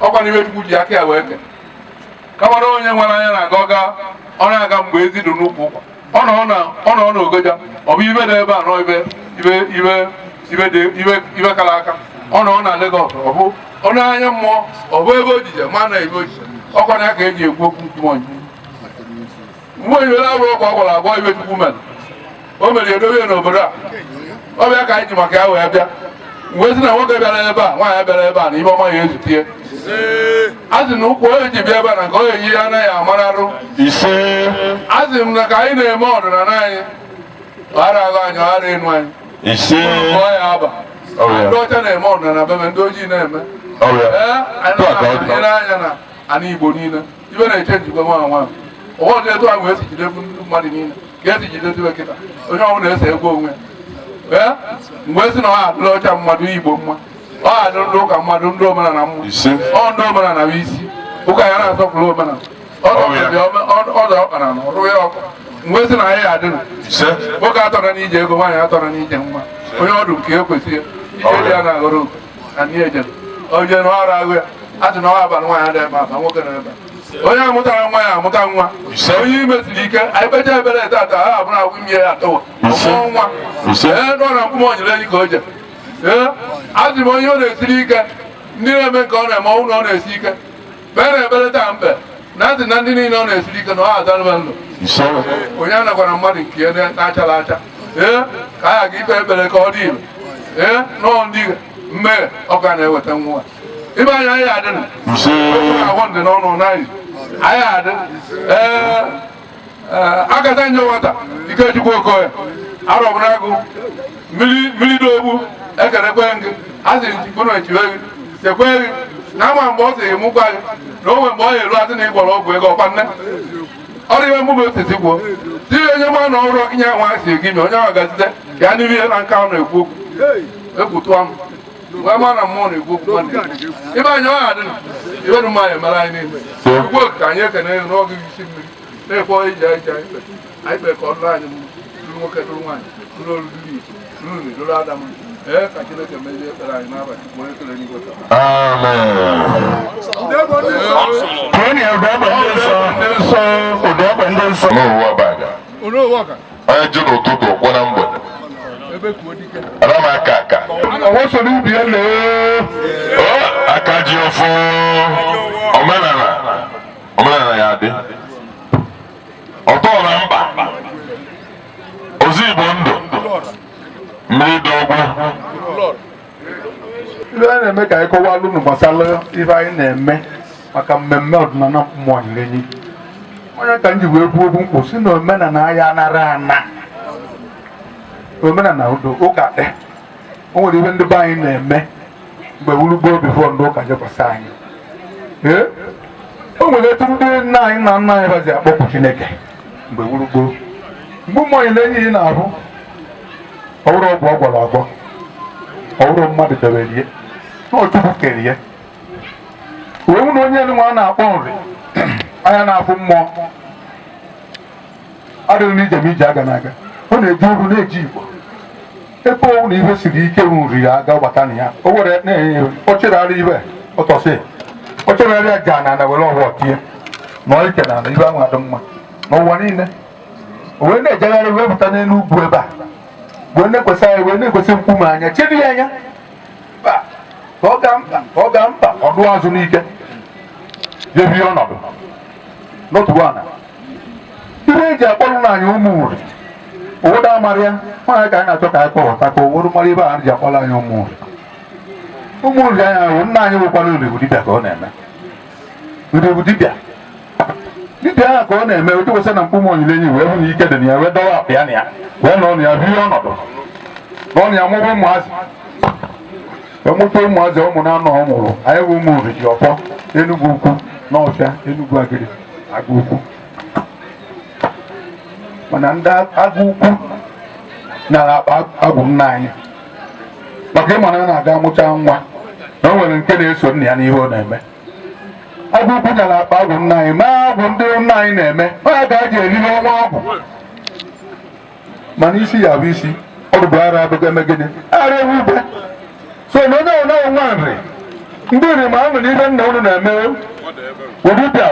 ọkwa na iwe Chukwu ji aka ya wee ke kama na onye nwere anya na-aga ọga ọ na-aga mgbe ezi dị n'ụkwụ ụkwa ọ nọ n'Ogoja ọ bụ ibe dị ebe a nọ ibe kara aka ọ nọ na Lagos ọ bụ ọnụ anya mmụọ ọ bụ ebe ojije ma na ebe ojije ọkwa na ka eji ekwu okwu nkwumonye mgbe onyere abụ ọgwụ agwara agwọ ibe Chukwu mere o mere edobe n'obodo a ọ bịa ka anyị ji maka ya wee bịa mgbe si na nwoke bịara ebe a nwaanyị bịara ebe a na ibe ọma ya ezutie a sị na ụkwụ onye ji bịa ebe a na nke onye yi ya anaghị amararụ ise a sị m na ka anyị na-eme ọdịnala anyị ọghara agụ anyị ọghara enu anyị ise ọ ya aba ndị ọcha na-eme ọdịnala bebe ndị ojii na-eme anyị na-anya na ana Igbo niile ibe na-eche njikwa nwa nwa ụfọdụ etu ahụ esi jidebu ndị mmadụ niile ka esi jideziwe kịta onye ọbụla na-ese egwu onwe ya mgbe esi na ọ adịla ọcha mmadụ Igbo mma ọ adị ndị ụka mmadụ ndị omenala mma ọ ndị omenala bụ isi ụka ya na-asọpụrụ omenala ọdụ ọkpara na ọrụ ya ọkụ mgbe esi na ya adịna nwoke atọrọ n'ije ego nwaanyị atọrọ n'ije nwa onye ọdụ nke ekwesịghị ije dị ya na aghọrọ oku na ndị ejere onye na ọrụ agụ ya a sị na ọ abalị nwaanyị dị ebe aba nwoke na ebe onye amụtara nwa ya amụta nwa onye imesiri ike anyị kpecha ebere tata ha abụrụ agwụ ime ya atọwa ọmụọ nwa nọ na mkpụme Onyilienyi ka o je azị m onye ọ na-esiri ike ndị na-eme nke ọ na-eme ọnwụ na ọ na-esi ike mgbe na-ebere taa mbe na ntị na ndị niile ọ na-esiri ike na ọ azarụba ndụ onye a nakwara mmadụ nke ya na-achara acha ka a ga ikpe ekpere ka ọ dị ire nọọ ndị mmehie ọka na-eweta nwa ibe anya anyị adị ahụ ndị n'ọnụ n'anyị anyị adị akata nye nwata Ikechukwu Okoye arọbụrụ agụ mmiri dogbu ekerekwe gị a sị njikọrọ echiwe gị sekwe gị na ama mgbe ọ sị mụ gwa gị na onwe mgbe ọ ya elu atị na ịgbọrọ ọgwụ ego ọkwa nne ọrụ ibe mgbe osisi gwuo tiri onye ma na ọrụ inye nwa si gị ma onye ahụ gazite ya n'ihu ihe na nka ọ na-ekwu okwu ekwutụa m mgbe ma na mmụọ na-ekwu okwu ibe anya ọ adị ibe na mmanya mere anyị niile ugbu ka anyị ekene n'oge isi mmiri na-ekwe ije ije anyị kpe ka ọ dụrụ anyị lụrụ nwoke lụrụ nwaanyị lụrụ olulu Igbo lụrụ Adam ka Chineke mezie ekpere anyị n'abalị mgbe onye kere n'igwe onye jụ n'ụtụtụ kwụ na mgbede ana m aka aka aka ji ọfụ omenala ya dị ọtọ na mkpa ozi Igbo ndụ mmiri dị ọgwụ Ibe anyị na-eme ka anyị kọwalụ unu gbasara ife anyị na-eme maka mmemme ọdịnala mkpume Onyilienyi. Onye ka m ji wee kwuo okwu mkpu si na omenala ya anara ana omenala udo ụka dị o nwere ihe ndị be anyị na-eme mgbe wulugboo bifo ndị ụka jekwasị anyị o nwere etu ndị nna anyị na nna anyị bazi akpọpụ Chineke mgbe wulugboo mkpume Onyilienyi na-abụ ọwụrụ ọgwụ ọ gwọrọ agwọ ọwụrụ mmadụ deberie n'Chukwu kere ya wee nwụ na onye elu nwa a na-akpọ nri anya na-afụ mmụọ adịghị n'ijem ije aga n'aga ọ na-eji uru na-eji Igbo ebe owu na ihe siri ike nri ya aga gbata na ya o were na-enye ochegharị ibe ọtọsị ochegharị aja na were ọwa tie na ike na ibe ahụ adị mma n'ụwa niile o wee na-ejegharị wee pụta n'elu ugwu ebe a wee na-ekwesị mkpume anya chiri ya anya ka ọ gaa mkpa ọdụ azụ n'ike jebie ọnọdụ n'otu ana ihe eji akpọrọ na anyị ụmụ uri obodo amara ya nwaanyị ka anyị na-achọ ka anyị kpọwata ka obodo mara ebe a ji akpọrọ anyị ụmụ uri anyị ahụ nna anyị nwekwara uri bụ dibịa ka ọ na-eme uri bụ dibịa ahụ ka ọ na-eme otu kwesị na mkpume Onyilienyi wee hụ na ike dị na ya wee dọwa akpa ya na ya wee nọ na ya bie ọnọdụ nọ na ya mụbụ ụmụazị ọmụta ụmụazị ụmụ na anọ ọ mụrụ anyị bụ ụmụ uri ji ọfọ Enugu-Ukwu n'ọfịa Enugu Agịrị Agụ-Ukwu mana ndị Agụ-Ukwu na-akpa agwụ nna anyị maka ịma na a na-aga amụcha nwa na o nwere nke na-eso nna ya n'ihe ọ na-eme Agụ-Ukwu nyara akpa agwụ nna anyị ma agwụ ndị nna anyị na-eme onye ka a ji eri n'ọnwa ọgwụ mana isi ya bụ isi ọdụ bụ ara abụghị eme gịnị ara ewu ugbe so na onye ọna nwa nri ndị nri ma ahụ na ihe nna unu na-eme ụdịbịa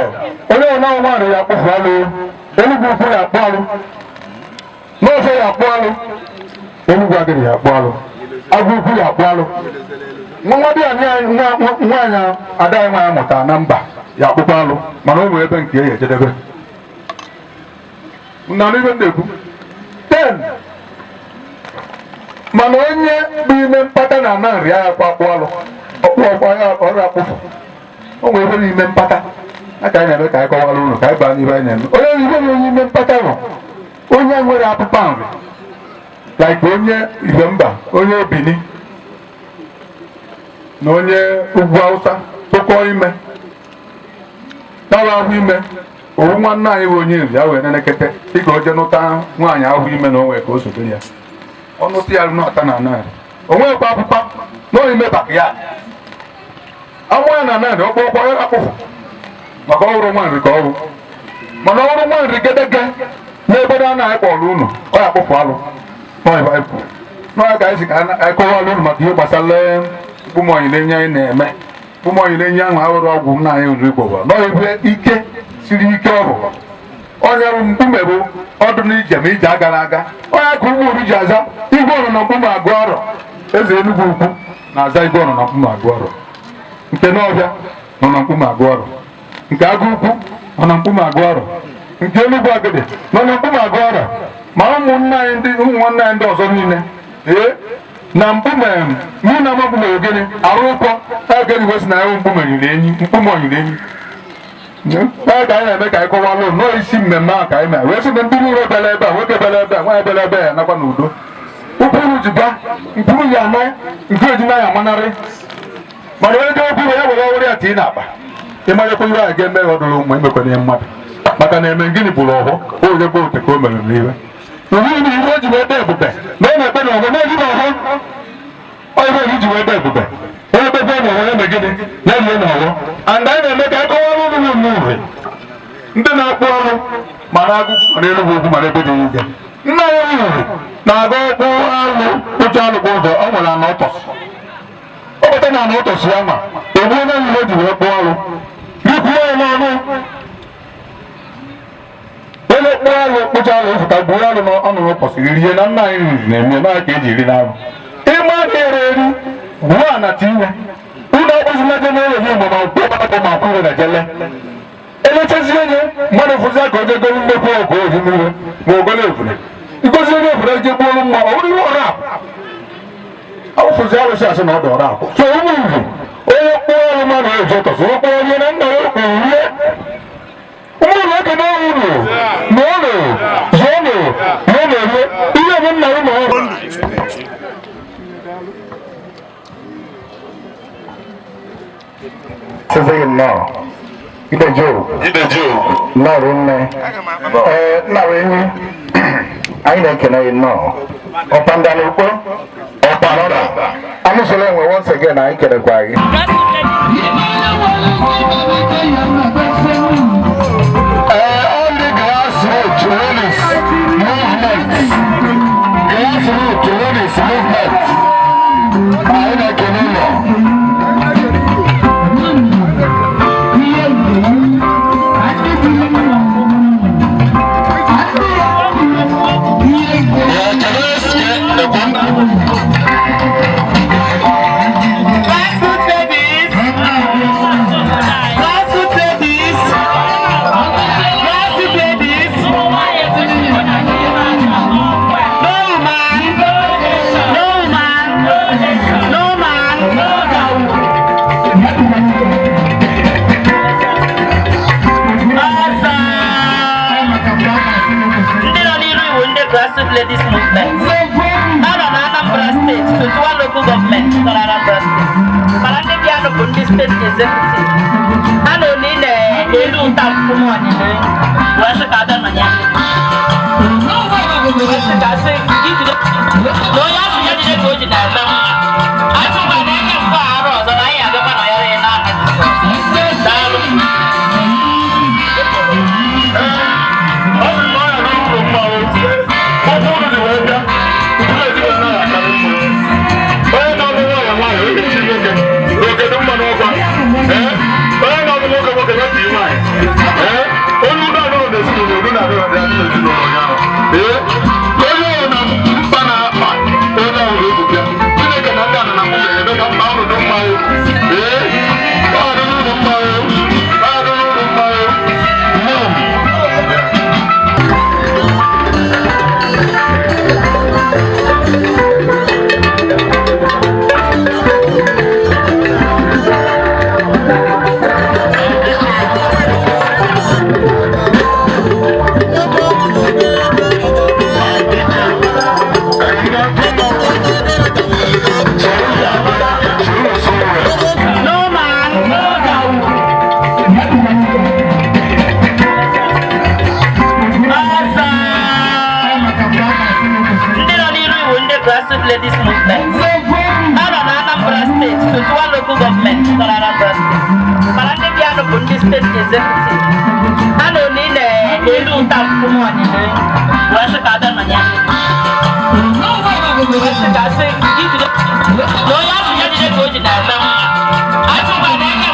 onye ọna nwa nri ya kpụfụ alụ Enugu-Ukwu ya akpụ alụ n'ofe ya akpụ alụ Enugu Agịrị ya akpụ alụ Agụ-Ukwu ya akpụ alụ nwa dị nwaanyị ada anyị nwaanyị mụtara na mba ya akpụkwa alụ mana o nwere ebe nke ya ejedebe na ibe na-ekwu 10 mana onye bụ ime mpata na ana nri ya akpụ alụ ọkpụ ya ọrụ akpụfụ o nwere ebe n'ime mpata aka anyị na-eme ka anyị kọwara ụlọ ka anyị baa n'ibe anyị na-eme onye ibe na onye ime mpata bụ onye nwere akpụkpa nri like onye Ibemba onye Obini na onye ugwu Hausa tụkọọ ime tawa ahụ ime owu nwanne anyị bụ onye nri ya wee nenekete dịka oje nụta nwaanyị ahụ ime na onwe ka o sobe ya ọnụ tịgharị n'ọta na anarị o nwekwa akpụkpa n'ime backyard amụ ya na anarị ọkpọkpọ ya akpụfụ maka ọhụrụ nwaanyị ka ọrụ mana ọrụ nwaanyị gedege n'ebe a na-akpọ ọrụ unu ọ ya akpụfụ alụ n'ọya ka anyị si ka anyị kọwalụ unu maka ihe gbasara mkpume Onyilienyi anyị na-eme ụmụ Onyilienyi ahụ awụrụ ọgwụ nna anyị nri gbọgbọ n'ihe ike siri ike ọ bụ onye bụ mkpume bụ ọdụ n'ije ma ije agara aga onye ka ụmụ ori ji aza igwe ọrụ na mkpume agụ ọrụ eze Enugu-Ukwu na-aza igwe ọrụ na mkpume agụ ọrụ nke n'ọbịa nọ na mkpume agụ ọrụ nke agụ ukwu nọ na mkpume agụ ọrụ nke Enugu Agede nọ na mkpume agụ ọrụ ma ụmụnne anyị ụmụ nwanne anyị ndị ọzọ niile na mkpume mụ na mkpume ogene arụ ụkọ agadi wesi na ya mkpume Onyilienyi ka anyị na-eme ka anyị kọwalụ nọọ isi mmemme ahụ ka anyị mee wee sị na ndị niile bịara ebe a nwoke bịara ebe a nwaanyị bịara ebe ya nakwa n'udo ụkwụrụ ji bịa mkpụrụ ya ana nke ejina ya amanarị mana onye dị okwu ya were ọhụrụ ya tii n'akpa ịmarakwa ihe a ga-eme ọdụrụ ụmụ imekwana ihe mmadụ maka na eme gịnị bụrụ ọhụ oge gbo ote ka o mere n'iwe ihe na ihe o ji wee dị ebube na ọ na-ekpe na ọhụ na-eji na ọhụ ihe o ji wee dị ebube onye kpekpe na ọhụ eme gịnị na-erie na ọhụ and anyị na-eme ka akọwa ọrụ n'uri ndị na-akpụ ọrụ mana agụgụ mana Enugu-Ukwu mana ebe dị ike nna ya uri na-aga ọkpụ alụ kpụcha alụkpụ ụzọ ọ nwere ana ụtọs ọ pụta na ana ụtọs ya ma egbuo na ihe o ji wee kpụọ ọrụ rikwuo ya n'ọnụ onye kpụọ alụ kpụcha alụ ịfụta gbuo alụ n'ọnụ ụtọsiri rie na nna anyị riri na-eme na ka eji eri n'alụ ịma ka ere eri gbuo ana tinye ụlọ ọkpụzila je n'ụlọ gị mgbe ma mkpụrụ ma kwụrụ na jele elechazi onye mmadụ fụzi ka o jegoro mmekwu ọgụ oji mmiri ma ogolo ebule igozi onye ebule je gbuolu mma ọ bụrụ ihe ọrụ akwụ awụfụzi arụsị asị na ọ dị ọrụ akwụ so ụmụ nri onye kpụọ ọrụ mmadụ eji ụtọsị okpọ onye na nna ya kwurie ụmụ ụlọ ekene ọrụ unu na ụlọ zụọnụ na ọ na-eme ihe bụ nna ụlọ ọrụ Sisi nnọọ idejo nnọọ nne nna enyi anyị na-ekene gị nnọọ ọpanda n'ukpo ọpanọda anụsụla enwe once again anyị kelekwa gị only grassroots release movement anyị na-ekene nnọọ Ladies movement. Out of Anambra State, to one local government, not Anambra State. Malandiano Bundi State Executive. I don't need a little town for money. Where's the Kadan Mania? I say, no, you have to go to that. I took my name of Faros, and I have the one I Ladies movement. Out of Anambra State, to one local government, not Anambra State. Malandiano Bundi State Executive. I don't need a little town for money. Where's the Kadan Mania? No, you have to go to that. I took my name.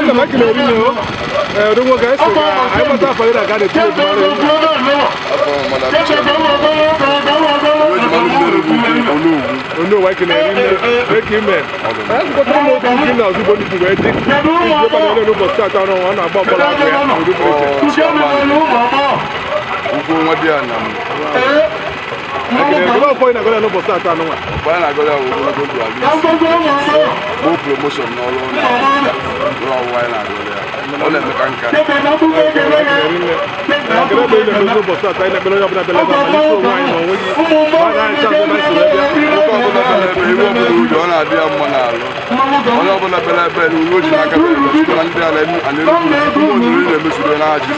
Esa ma kile ri no. Do mo guys ka ai ma ta fa ira ga de tu ma re. Ono wa kile ri no. Make him man. Ai ko to mo ku kile azu bo ni ku we dik. Yo ba le no bo start on wa na gba bola ko ya. Ugo nwa dia na m. Go for na go no bo start on wa. Ba na go ya wo go do ali. Mo promotion no lo na. Lo wa na go ya. Ole me kan kan. Kira be le no bo start ai na be no ya bra be la ba ni so wa ni wo yi. Ba na cha be na so ya. Ko ko na be wo mo do na dia mo na lo. Ole bo na be la be ni wo ji na ka be so na dia la ni ane mo ni le me su do na ji.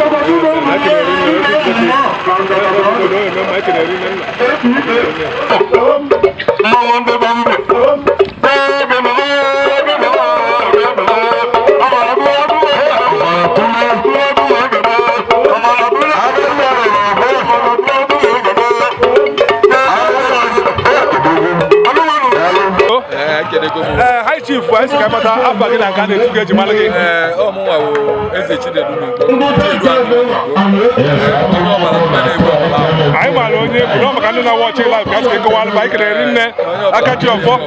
High chief, I see Kamata, Alpha Gina and Gandhi to get you Malaki. Oh, Moa, as a children. I'm alone, you know, I'm not watching live. Guys can go on bike there in there. I got you a phone.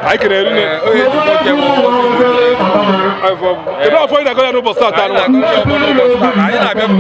I can hear it. I don't find a good noble start. I don't know. I don't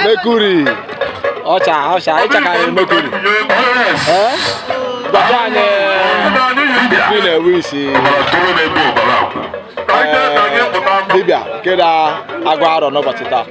Mercury. Ocha, it's a kind of Mercury. Libya, get a guard on over Tita.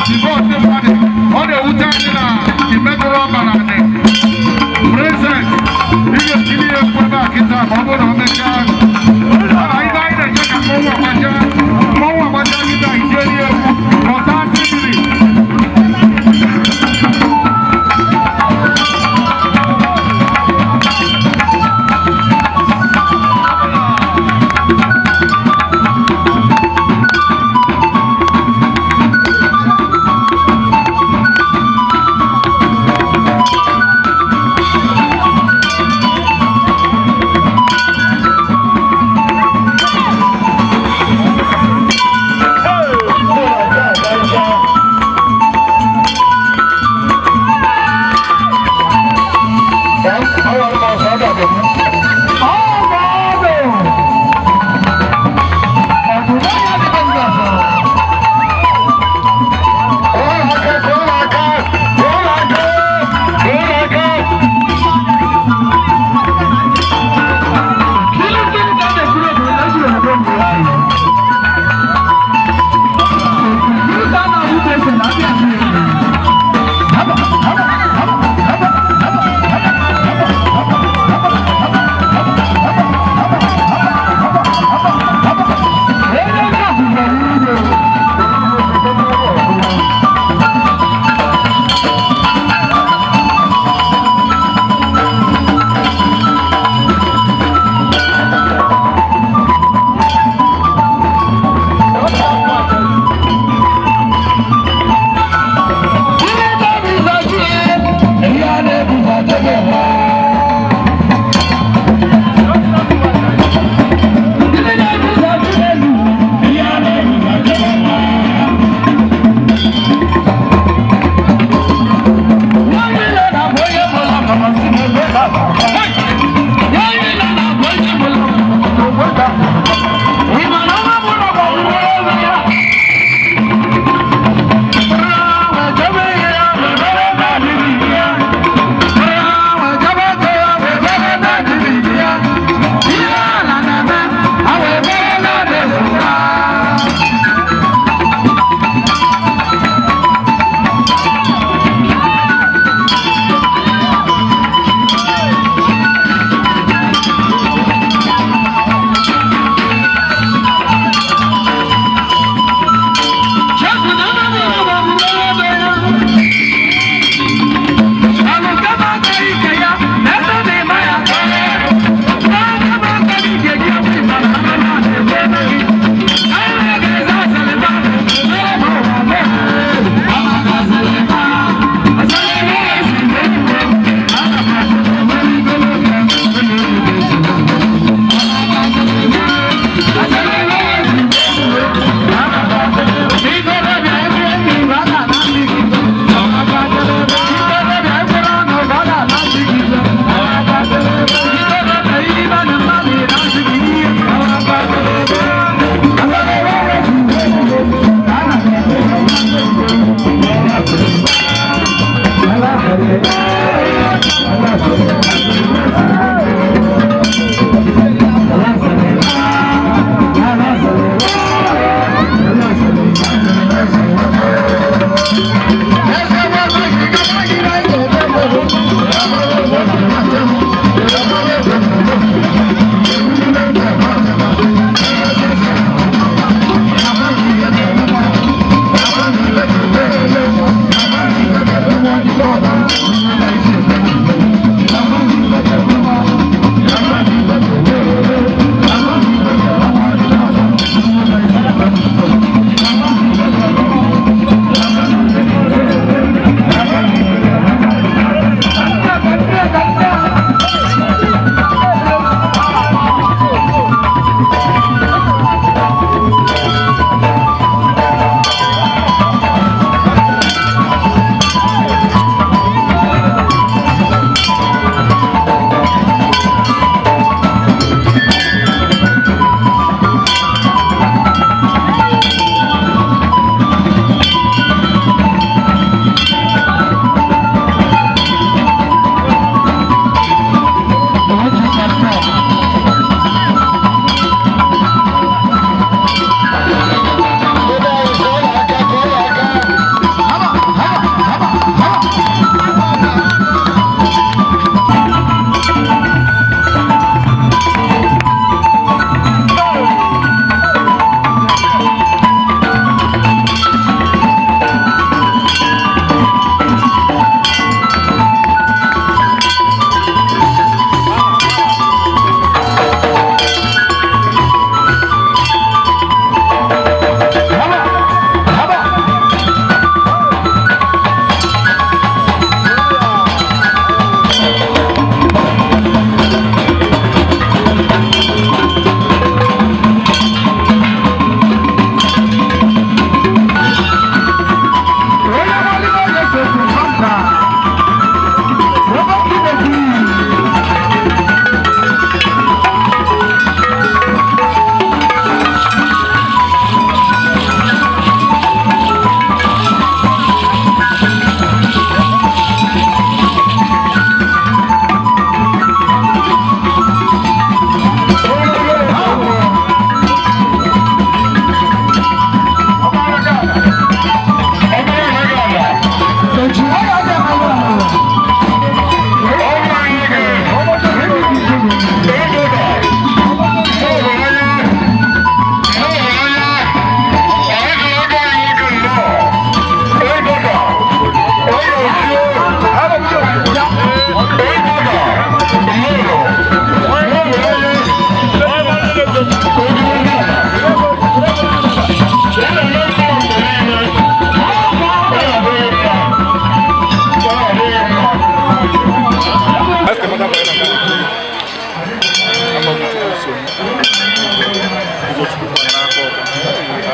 Before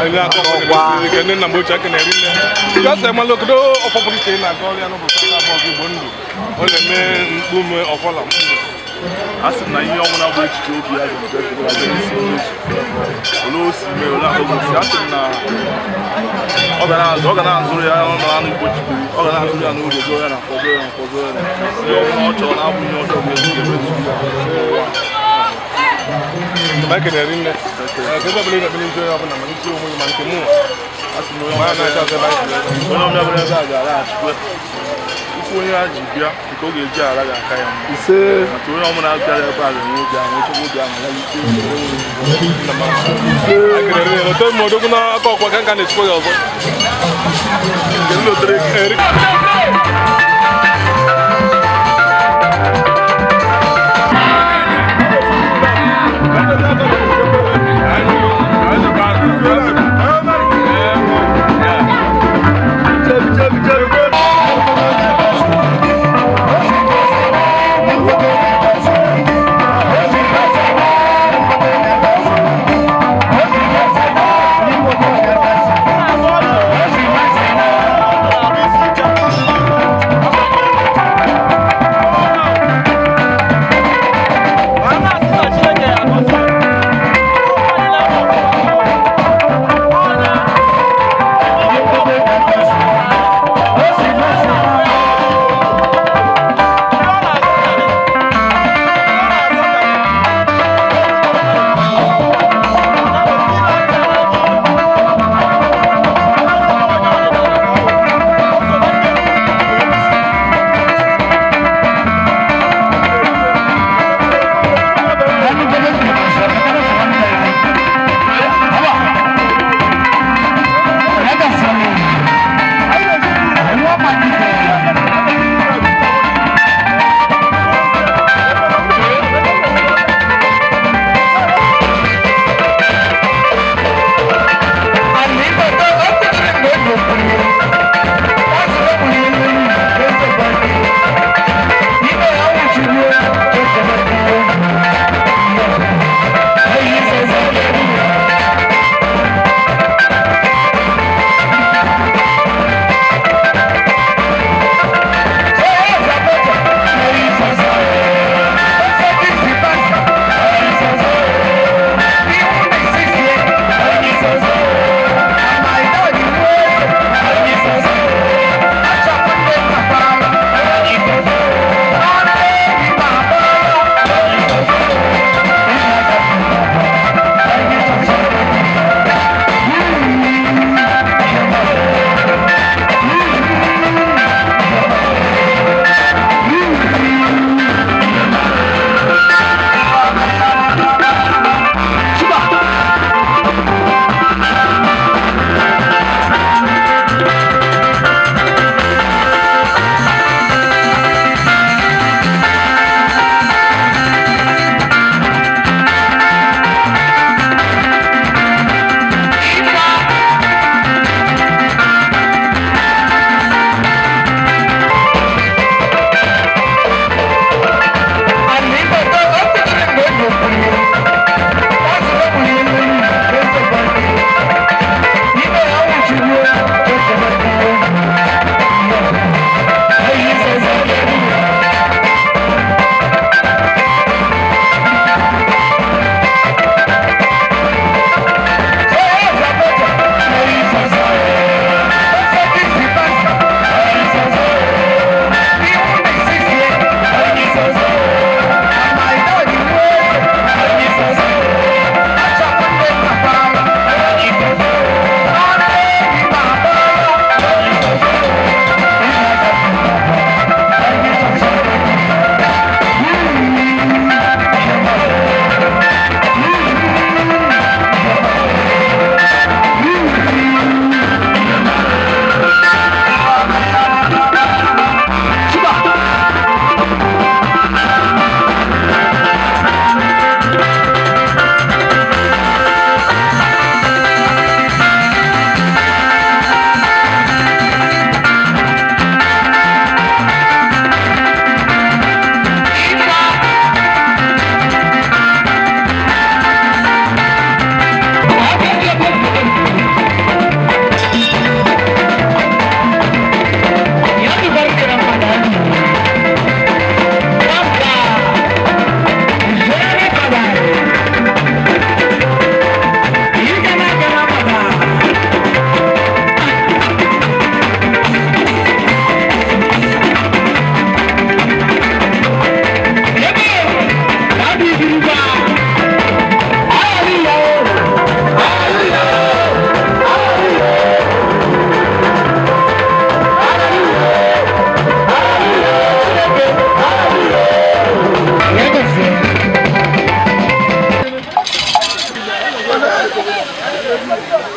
Ele a copa que nem na mocha que nem ele. Já sei mas logo do oportunidade na golia no botar a bola do mundo. Olha me mkpume ofola. Asi na ihe ọnwụ na bụ echiche obi ya isi mee ole ahụ asị na ọ ga na-azụrụ ya ọnụ anụ Igbo jibiri ọ ga na-azụrụ ya n'oge goo ya na mkpọgo ya mkpọgo ya ihe ọbụla ọ chọrọ na-abụ ihe ọjọọ ga-ewezu ya kenere nne ebe ọbụla ị ga-ekpere ihe ọbụla ma nche onwe ma nke mụ asị na onye na-acha ebe onye ọbụla ebe a ga-alaghachikwe onye a ji bịa nke ọ ga-eji ara ga-aka ya ise maka onye ọbụla bịara ebe a ga-enwe oge ahụ echekwa oge ahụ ya ike ote mmodogwu n'aka ọkwa ka nka na-esikwa ya ọzọ nke nlotere eri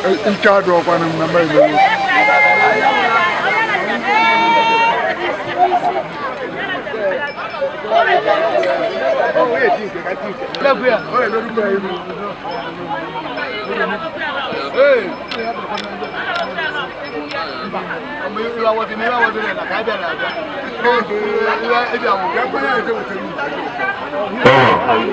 ike adụ ọkwanụ m na mba Igbo. Oh.